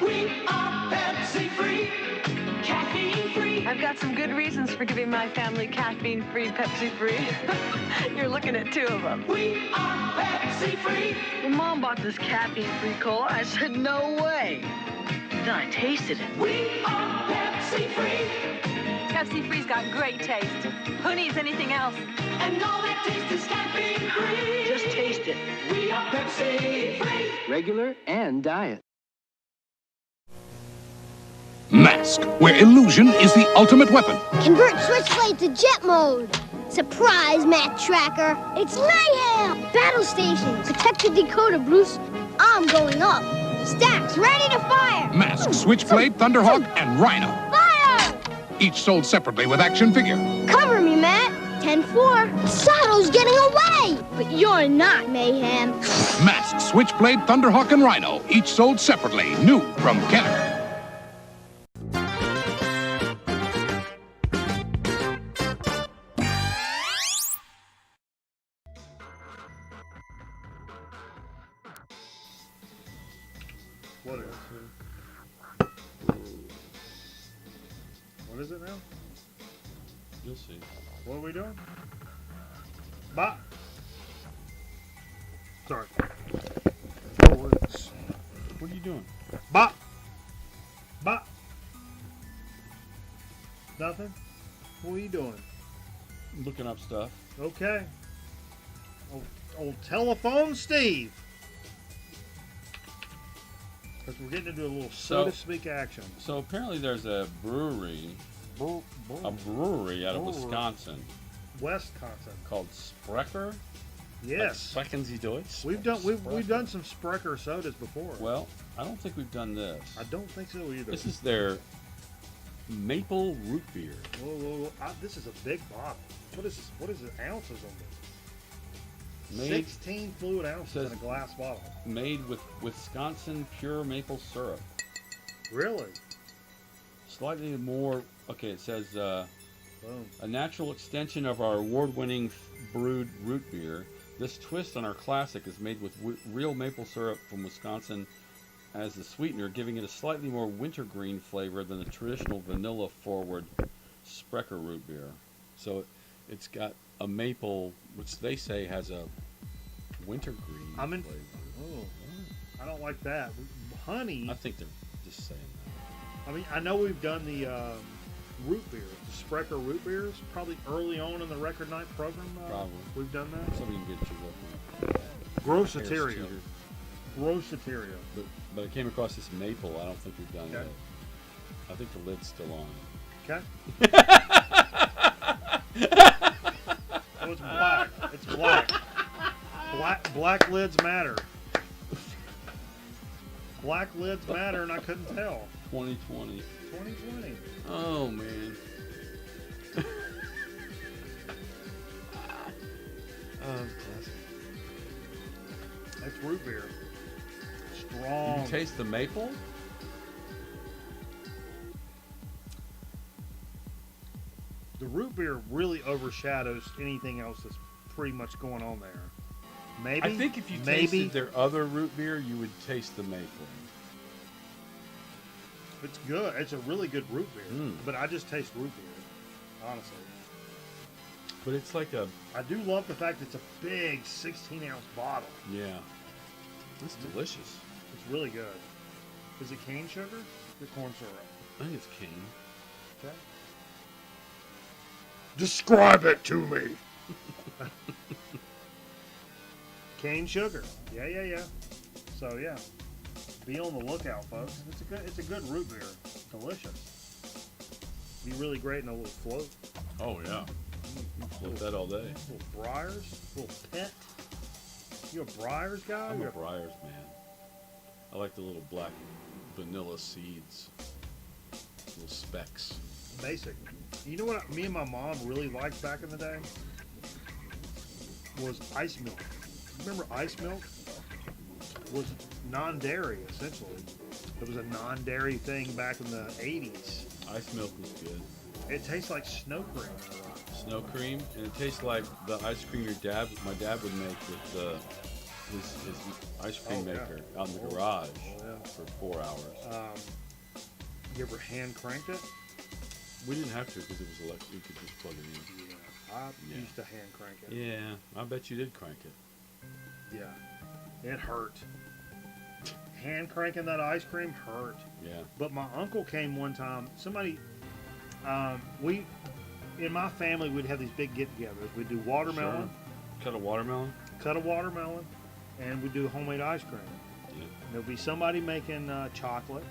We are Pepsi free. Caffeine free. I've got some good reasons for giving my family caffeine-free Pepsi-free. You're looking at two of them. We are Pepsi free. When Mom bought this caffeine-free cola, I said, no way. Then I tasted it. We are Pepsi free. Pepsi-free's got great taste. Who needs anything else? And all that taste is caffeine free. Just taste it. We are Pepsi free. Regular and diet. Mask, where illusion is the ultimate weapon. Convert Switchblade to jet mode. Surprise, Matt Tracker. It's mayhem. Battle stations. Protect the decoder, Bruce. I'm going up. Stacks ready to fire. Mask, Switchblade, Thunderhawk, and Rhino. Fire! Each sold separately with action figure. Cover me, Matt. 10-4. Sato's getting away. But you're not, Mayhem. Mask, Switchblade, Thunderhawk, and Rhino. Each sold separately. New from Kenner. What is it now? You'll see. What are we doing? Bop. Sorry. What are you doing? Bop. Bop. Nothing? What are you doing? Looking up stuff. Okay. Old telephone Steve. Because we're getting into a little so to speak action. So apparently there's a brewery out of Wisconsin. Wisconsin. Called Sprecher. Yes. Like Sprechen Sie Deutsch? We've done some Sprecher sodas before. Well, I don't think we've done this. I don't think so either. This is their maple root beer. Whoa. This is a big bottle. What is this? What is the ounces on this? 16 fluid ounces in a glass bottle. Made with Wisconsin pure maple syrup. Really? Slightly more. Okay, it says a natural extension of our award-winning brewed root beer. This twist on our classic is made with real maple syrup from Wisconsin as the sweetener, giving it a slightly more wintergreen flavor than the traditional vanilla-forward Sprecher root beer. So it's got a maple, which they say has a wintergreen flavor. Oh, I don't like that. Honey. I think they're just saying that. I mean, I know we've done the root beer, the Sprecher root beers, probably early on in the Record Night program. Probably. We've done that. Somebody can get you looking up. Grossiteria. Grossiteria. But I came across this maple. I don't think we've done it. I think the lid's still on. Okay. Oh, it's black. It's black. Black lids matter. Black lids matter, and I couldn't tell. 2020. 2020. Oh man. That's root beer. Strong. Did you taste the maple? The root beer really overshadows anything else that's pretty much going on there. Maybe. I think if you tasted their other root beer, you would taste the maple. It's good. It's a really good root beer. But I just taste root beer, honestly. But it's like a... I do love the fact it's a big 16-ounce bottle. Yeah. It's delicious. It's really good. Is it cane sugar or corn syrup? I think it's cane. Okay. Describe it to me. Cane sugar. Yeah. So yeah, be on the lookout, folks. It's a good root beer. Delicious. Be really great in a little float. Oh yeah. Float that all day. Little Briars, little pet. You a Briars guy? I'm a Briars man. I like the little black vanilla seeds. Little specks. Basic. You know what me and my mom really liked back in the day? Was ice milk. Remember ice milk? Was non-dairy, essentially. It was a non-dairy thing back in the 80s. Ice milk was good. It tastes like snow cream. Snow cream, and it tastes like the ice cream my dad would make with his ice cream maker out in the garage for 4 hours. You ever hand cranked it? We didn't have to because it was electric. You could just plug it in. Yeah, I used to hand crank it. Yeah, I bet you did crank it. Yeah, it hurt. Hand cranking that ice cream hurt. Yeah. But my uncle came one time. Somebody, in my family, we'd have these big get-togethers. We'd do watermelon. Sure. Cut a watermelon. And we'd do homemade ice cream. Yeah. There'll be somebody making chocolate.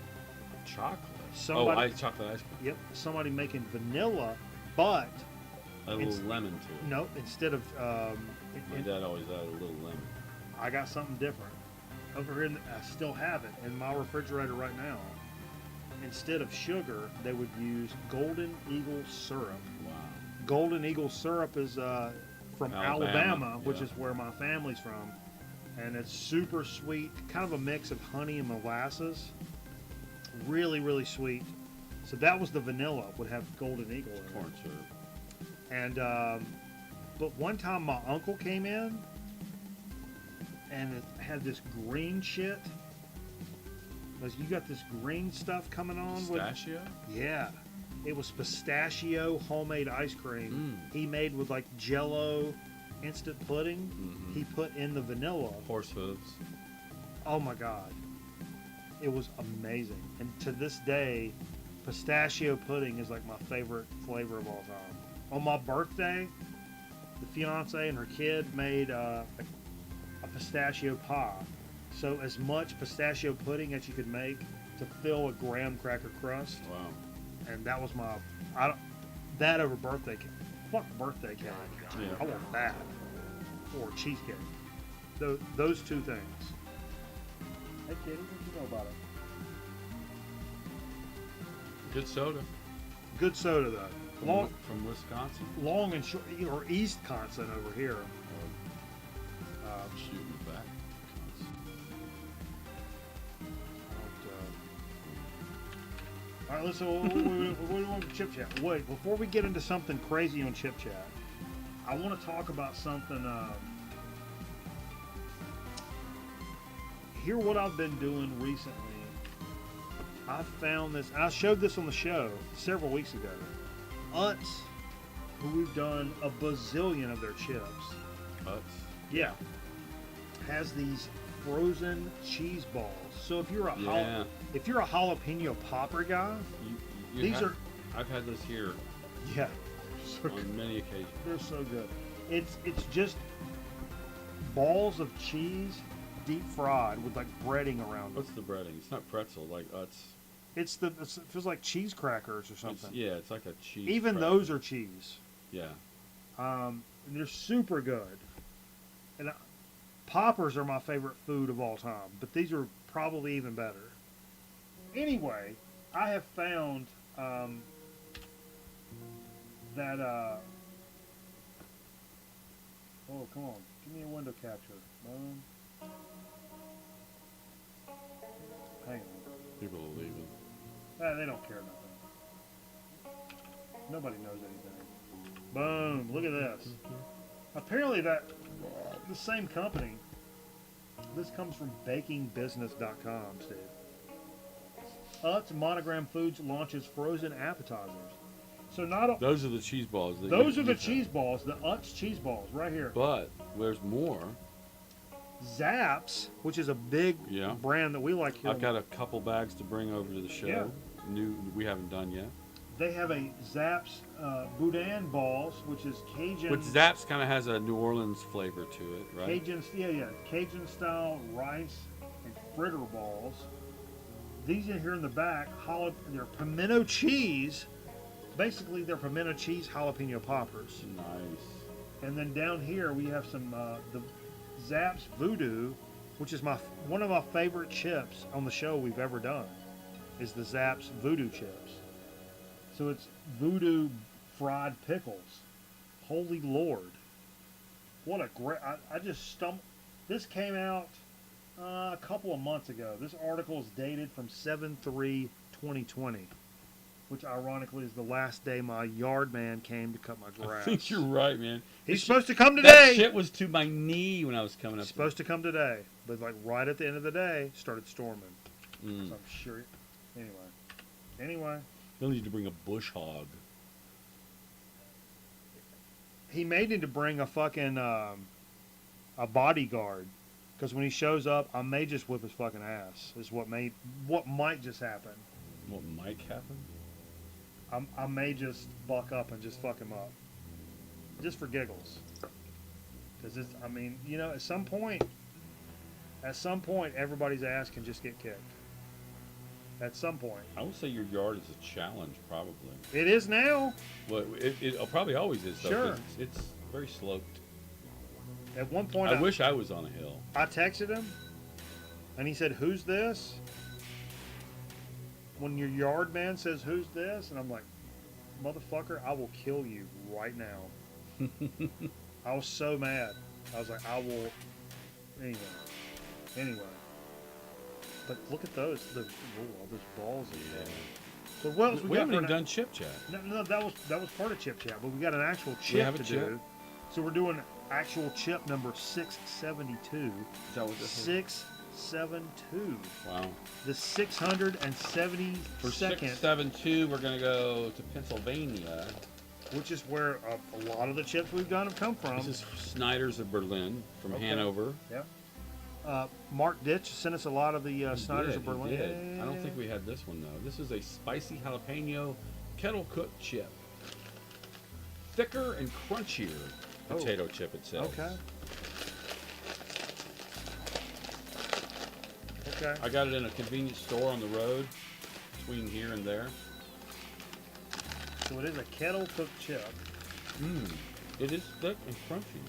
Chocolate? Chocolate ice cream. Yep. Somebody making vanilla, but a little lemon to it. No, instead of my dad always added a little lemon. I got something different. Over here, I still have it in my refrigerator right now. Instead of sugar, they would use Golden Eagle syrup. Wow. Golden Eagle syrup is from Alabama, which is where my family's from. And it's super sweet, kind of a mix of honey and molasses. Really, really sweet. So that was the vanilla, would have Golden Eagle in it. Corn syrup. And, but one time my uncle came in, and it had this green shit. You got this green stuff coming on. Pistachio? Yeah. It was pistachio homemade ice cream. He made with like Jell-O instant pudding. He put in the vanilla. Horse hooves. Oh my God. It was amazing. And to this day, pistachio pudding is like my favorite flavor of all time. On my birthday, the fiance and her kid made a pistachio pie. So as much pistachio pudding as you could make to fill a graham cracker crust. Wow. And that was that over birthday cake. Fuck birthday cake. Yeah. I want that. Or cheesecake. Those two things. Hey Kitty, what you know about it? Good soda. Good soda though. From Wisconsin. Long and short, or East Wisconsin over here. Shooting back. All right, listen. What do you want to Chip Chat? Wait, before we get into something crazy on Chip Chat, I want to talk about something. Hear what I've been doing recently. I found this. I showed this on the show several weeks ago. Utz, who we've done a bazillion of their chips. Utz? Yeah. Has these frozen cheese balls. So if you're a jalapeno popper guy, I've had those here. Yeah. On many occasions. They're so good. It's just balls of cheese deep fried with like breading around it. What's the breading? It's not pretzel like Utz. It feels like cheese crackers or something. It's like a cheese. Even cracker. those are cheese. Yeah. And they're super good. And poppers are my favorite food of all time, but these are probably even better. Anyway, I have found that. Oh, come on. Give me a window capture. Hang on. People are leaving. They don't care nothing. Nobody knows anything. Boom. Look at this. Apparently the same company. This comes from bakingbusiness.com, Steve. Utz Monogram Foods launches frozen appetizers. So those are the cheese balls. Those are the cheese balls, the Utz cheese balls, right here. But there's more. Zapp's, which is a big brand that we like here. I've got a couple bags to bring over to the show. Yeah. New we haven't done yet. They have a Zapp's Boudin balls, which is Cajun. Which Zapp's kind of has a New Orleans flavor to it, right? Cajun style rice and fritter balls. These in here in the back, they're pimento cheese. Basically, they're pimento cheese jalapeno poppers. Nice. And then down here we have some the Zapp's Voodoo, which is one of my favorite chips on the show we've ever done, is the Zapp's Voodoo chips. So it's Voodoo fried pickles. Holy Lord. What a great... I just stumbled... This came out a couple of months ago. This article is dated from 7/3/2020, which ironically is the last day my yard man came to cut my grass. I think you're right, man. He's supposed to come today. That shit was to my knee when I was coming up. He's supposed to come today. But like right at the end of the day, started storming. So I'm sure... Anyway. They'll need to bring a bush hog. He may need to bring a fucking a bodyguard, because when he shows up, I may just whip his fucking ass. Is what might just happen. What might happen? I may just buck up and just fuck him up, just for giggles. Because it's, I mean, you know, at some point, everybody's ass can just get kicked. At some point. I would say your yard is a challenge, probably. It is now. Well, it probably always is, though. Sure. It's very sloped. At one point, I wish I was on a hill. I texted him, and he said, "Who's this?" When your yard man says, "Who's this?" and I'm like, "Motherfucker, I will kill you right now." I was so mad. I was like, "I will." Anyway. But look at those. All those balls in there. So what else we haven't even done Chip Chat. No, that was part of Chip Chat, but we got an actual chip to do. So we're doing actual chip number 672. Is that what this is? 672. Wow. The 672nd. For 672, we're going to go to Pennsylvania. Which is where a lot of the chips we've done have come from. This is Snyder's of Berlin from Hanover. Yep. Mark Ditch sent us a lot of the Snyder's of Berlin. He did. I don't think we had this one, though. This is a spicy jalapeno kettle cooked chip. Thicker and crunchier potato chip, it says. Okay. I got it in a convenience store on the road between here and there. So it is a kettle cooked chip. It is thick and crunchy.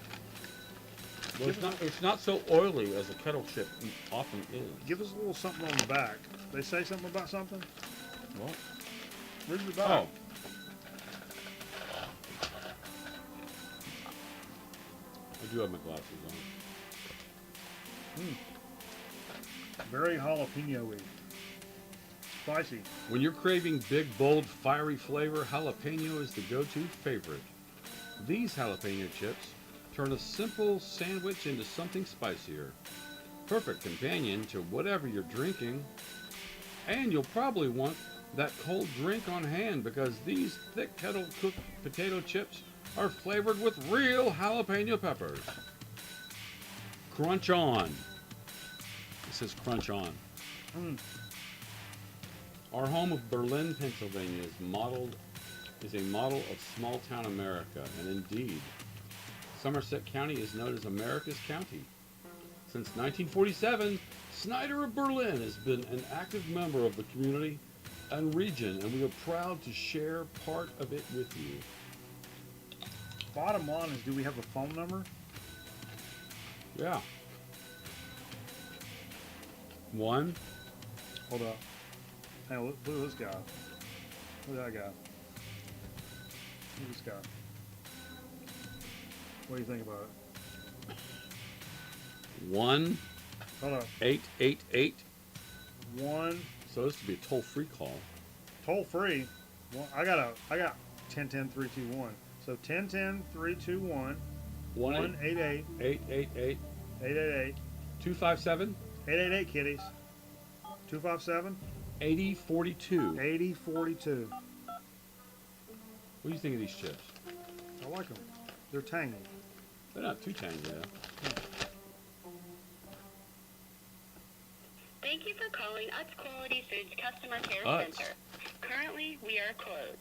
Well, it's not so oily as a kettle chip often is. Give us a little something on the back. They say something about something? What? Where's the back? Oh. I do have my glasses on. Very jalapeno-y. Spicy. When you're craving big, bold, fiery flavor, jalapeno is the go-to favorite. These jalapeno chips turn a simple sandwich into something spicier. Perfect companion to whatever you're drinking. And you'll probably want that cold drink on hand because these thick kettle-cooked potato chips are flavored with real jalapeno peppers. Crunch on. It says crunch on. Our home of Berlin, Pennsylvania is a model of small-town America, and indeed, Somerset County is known as America's County. Since 1947, Snyder of Berlin has been an active member of the community and region, and we are proud to share part of it with you. Bottom line is, do we have a phone number? Yeah. One. Hold up. Hey, look at this guy. Look at that guy. Look at this guy. What do you think about it? 1 Hold up. 888. 1. So this would be a toll-free call. Toll free. Well, I got 10-10-3-2-1. So 1010-321 1 188 888 888 257 888 kiddies 257 8042. 8042. What do you think of these chips? I like them. They're tangy. They're not too tangy, though. Thank you for calling Utz Quality Foods Customer Care Utz. Center. Currently, we are closed.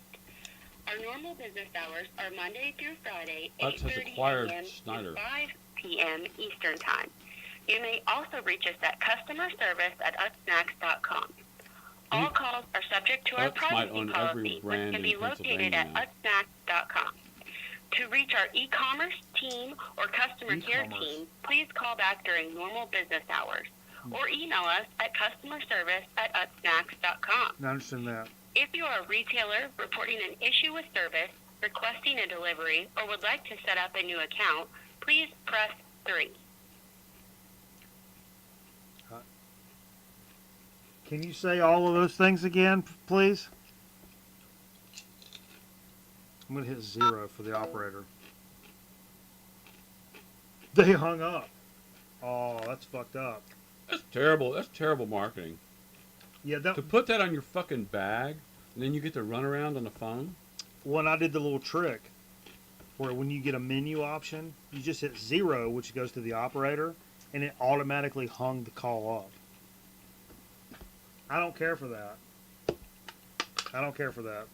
Our normal business hours are Monday through Friday, Utz has 8:30 acquired a.m. Schneider. to 5 p.m. Eastern Time. You may also reach us at customer service at utsnacks.com. All calls are subject to our Utz might privacy own every policy, which brand can be in located at Pennsylvania. utsnacks.com. To reach our e-commerce team or customer care E-commerce. team, please call back during normal business hours or email us at customerservice@utsnacks.com. I understand that. If you are a retailer reporting an issue with service, requesting a delivery, or would like to set up a new account, please press 3. Can you say all of those things again, please? I'm going to hit 0 for the operator. They hung up. Oh, that's fucked up. That's terrible. That's terrible marketing. Yeah, that. To put that on your fucking bag, and then you get to run around on the phone. When I did the little trick, where when you get a menu option, you just hit 0, which goes to the operator, and it automatically hung the call up. I don't care for that. I don't care for that.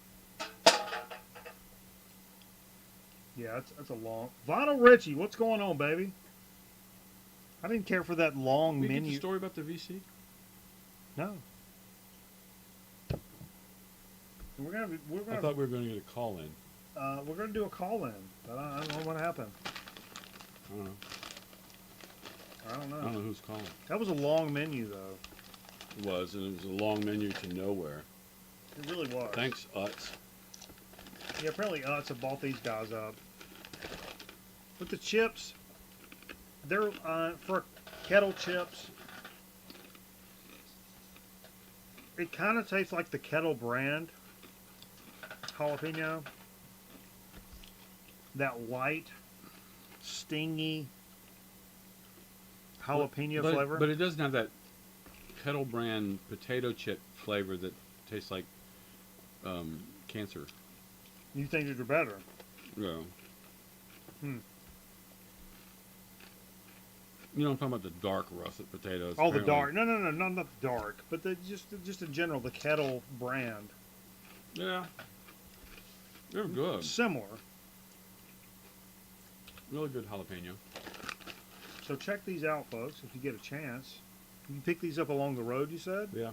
Yeah, that's a long. Vinyl Richie, what's going on, baby? I didn't care for that long Did you get menu. the story about the VC? No. We're I thought we were going to get a call in. we're gonna do a call in, but I don't know what happened. I don't know. I don't know. I don't know who's calling. That was a long menu, though. It was, and it was a long menu to nowhere. It really was. Thanks, Utz. Yeah, apparently Utz have bought these guys up. But the chips, they're for kettle chips. It kind of tastes like the Kettle brand jalapeno. That white, stingy jalapeno flavor. But it doesn't have that Kettle brand potato chip flavor that tastes like cancer. You think they're better? No. Hmm. You know, I'm talking about the dark russet potatoes. Oh, the apparently. dark. No, not the dark, but just in general, the Kettle brand. Yeah. They're good. Similar. Really good jalapeno. So check these out, folks, if you get a chance. You can pick these up along the road, you said? Yeah.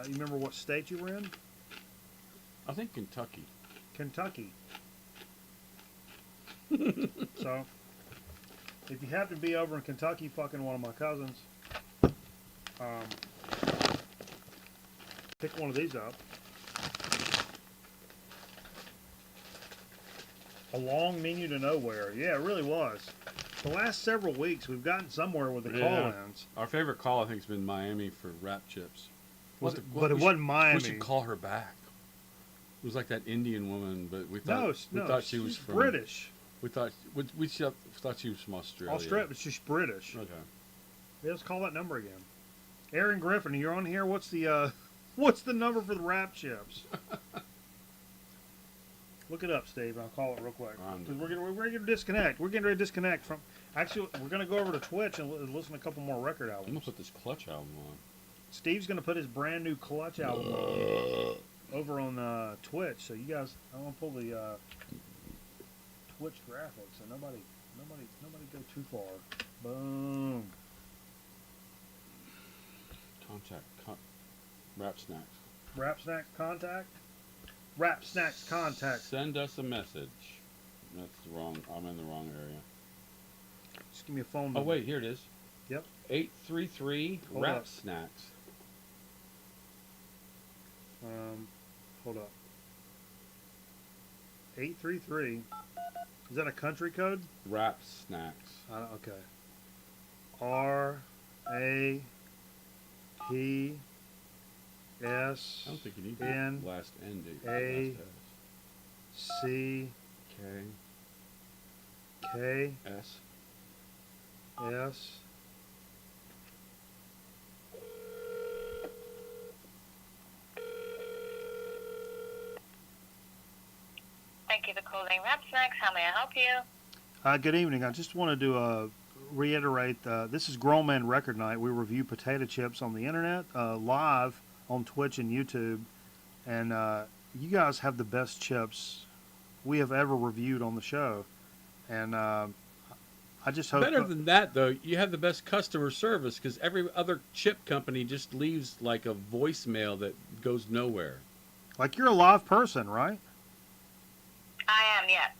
You remember what state you were in? I think Kentucky. Kentucky. So, if you happen to be over in Kentucky fucking one of my cousins, pick one of these up. A long menu to nowhere. Yeah, it really was. The last several weeks, we've gotten somewhere with the call-ins. Our favorite call, I think, has been Miami for wrap chips. But it wasn't Miami. We should call her back. It was like that Indian woman, but we thought no, she was she's from British. We thought she was from Australia. Australia, but she's British. Okay. Yeah, let's call that number again. Aaron Griffin, you're on here. What's the number for the wrap chips? Look it up, Steve. I'll call it real quick. 'Cause we're gonna disconnect. We're getting ready to disconnect from. Actually, we're gonna go over to Twitch and listen to a couple more record albums. I'm gonna put this Clutch album on. Steve's gonna put his brand new Clutch album on over on Twitch. So you guys, I want to pull the Twitch graphics, so nobody go too far. Boom. Wrap snacks. Wrap snacks contact. Wrap snacks contact. Send us a message. That's wrong. I'm in the wrong area. Just give me a phone number. Oh wait, here it is. Yep. 833 Hold wrap up. snacks. Hold up. 833. Is that a country code? Wrap snacks. Okay. R A P S I don't think you need N the last N. A C K S. S. Thank you for calling Rap Snacks. How may I help you? Good evening. I just wanted to reiterate, this is Grown Man Record Night. We review potato chips on the internet, live on Twitch and YouTube. And you guys have the best chips we have ever reviewed on the show. And I just hope... Better than that, though, you have the best customer service because every other chip company just leaves like a voicemail that goes nowhere. Like, you're a live person, right? I am, yes.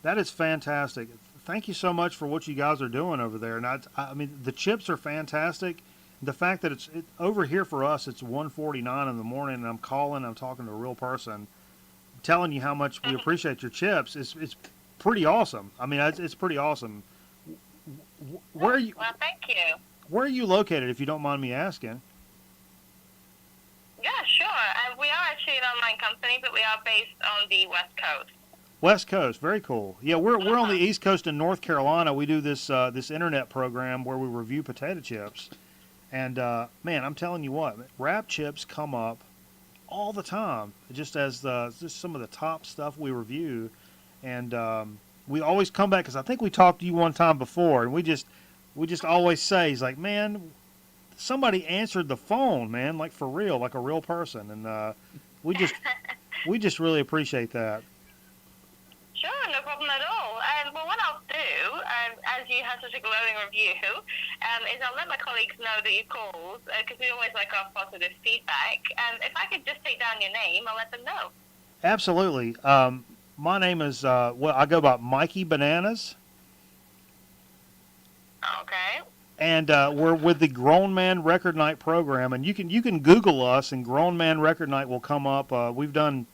That is fantastic. Thank you so much for what you guys are doing over there. And I mean, the chips are fantastic. The fact that it's over here for us, it's 1:49 in the morning, and I'm talking to a real person, telling you how much we appreciate your chips. It's pretty awesome. I mean, it's pretty awesome. Where are you? Well, thank you. Where are you located, if you don't mind me asking? Yeah, sure. We are actually an online company, but we are based on the West Coast. West Coast, very cool. Yeah, we're on the East Coast in North Carolina. We do this this internet program where we review potato chips, and man, I'm telling you what, Rap chips come up all the time, just as just some of the top stuff we review, and we always come back because I think we talked to you one time before, and we just always say, he's like, man, somebody answered the phone, man, like for real, like a real person, and we just really appreciate that. Sure, no problem at all. Well, what I'll do, as you have such a glowing review, is I'll let my colleagues know that you called, because we always like our positive feedback. If I could just take down your name, I'll let them know. Absolutely. My name is, I go by Mikey Bananas. Okay. And we're with the Grown Man Record Night program, and you can Google us, and Grown Man Record Night will come up. We've done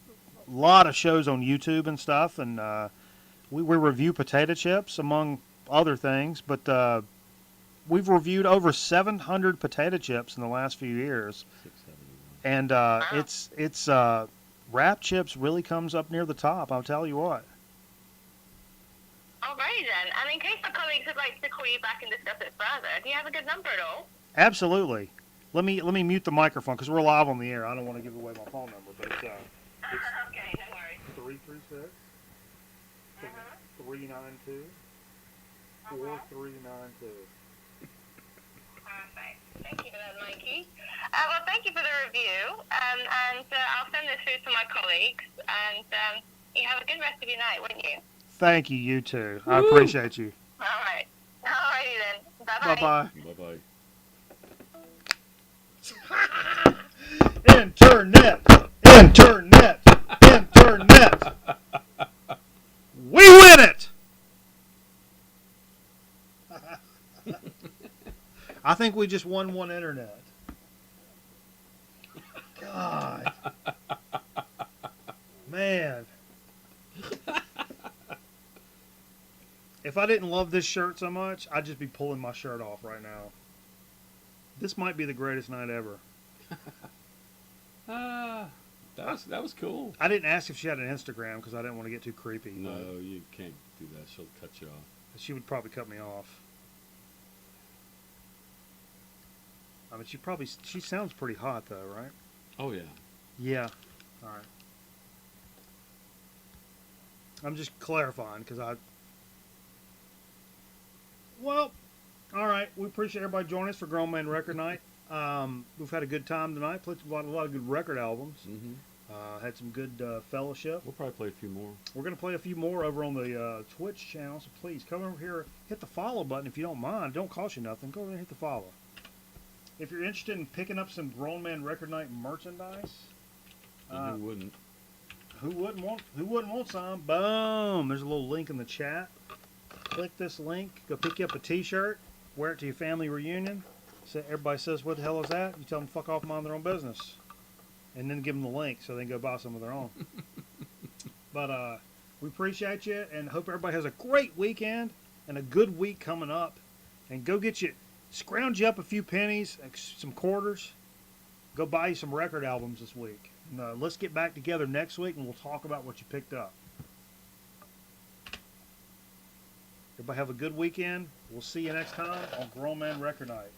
a lot of shows on YouTube and stuff, and we review potato chips among other things, but we've reviewed over 700 potato chips in the last few years, and it's Rap chips really comes up near the top. I'll tell you what. Alrighty then. And in case my colleagues would like to call you back and discuss it further, do you have a good number at all? Absolutely. Let me mute the microphone because we're live on the air. I don't want to give away my phone number, but it's okay, no worries. 336 392 4392. Perfect. Thank you for that, Mikey. Well, thank you for the review, and I'll send this through to my colleagues, and you have a good rest of your night, wouldn't you? Thank you, you too. I appreciate you. All right. Alrighty then. Bye-bye. Bye-bye. Internet. We win it. I think we just won one internet. God. Man. If I didn't love this shirt so much, I'd just be pulling my shirt off right now. This might be the greatest night ever. That was cool. I didn't ask if she had an Instagram because I didn't want to get too creepy. No, you can't do that. She'll cut you off. She would probably cut me off. I mean, she sounds pretty hot though, right? Oh yeah. Yeah. All right. I'm just clarifying because Well, all right. We appreciate everybody joining us for Grown Man Record Night. We've had a good time tonight. Played a lot of good record albums. Mm-hmm. Had some good fellowship. We'll probably play a few more. We're going to play a few more over on the Twitch channel, so please come over here, hit the follow button if you don't mind. Don't cost you nothing. Go over and hit the follow. If you're interested in picking up some Grown Man Record Night merchandise, who wouldn't? Who wouldn't want some? Boom! There's a little link in the chat. Click this link. Go pick you up a T-shirt. Wear it to your family reunion. So everybody says, "What the hell is that?" You tell them, "Fuck off, mind their own business," and then give them the link so they can go buy some of their own. But we appreciate you and hope everybody has a great weekend and a good week coming up. And go scrounge you up a few pennies, some quarters. Go buy you some record albums this week. And, let's get back together next week and we'll talk about what you picked up. Everybody have a good weekend. We'll see you next time on Grown Man Record Night.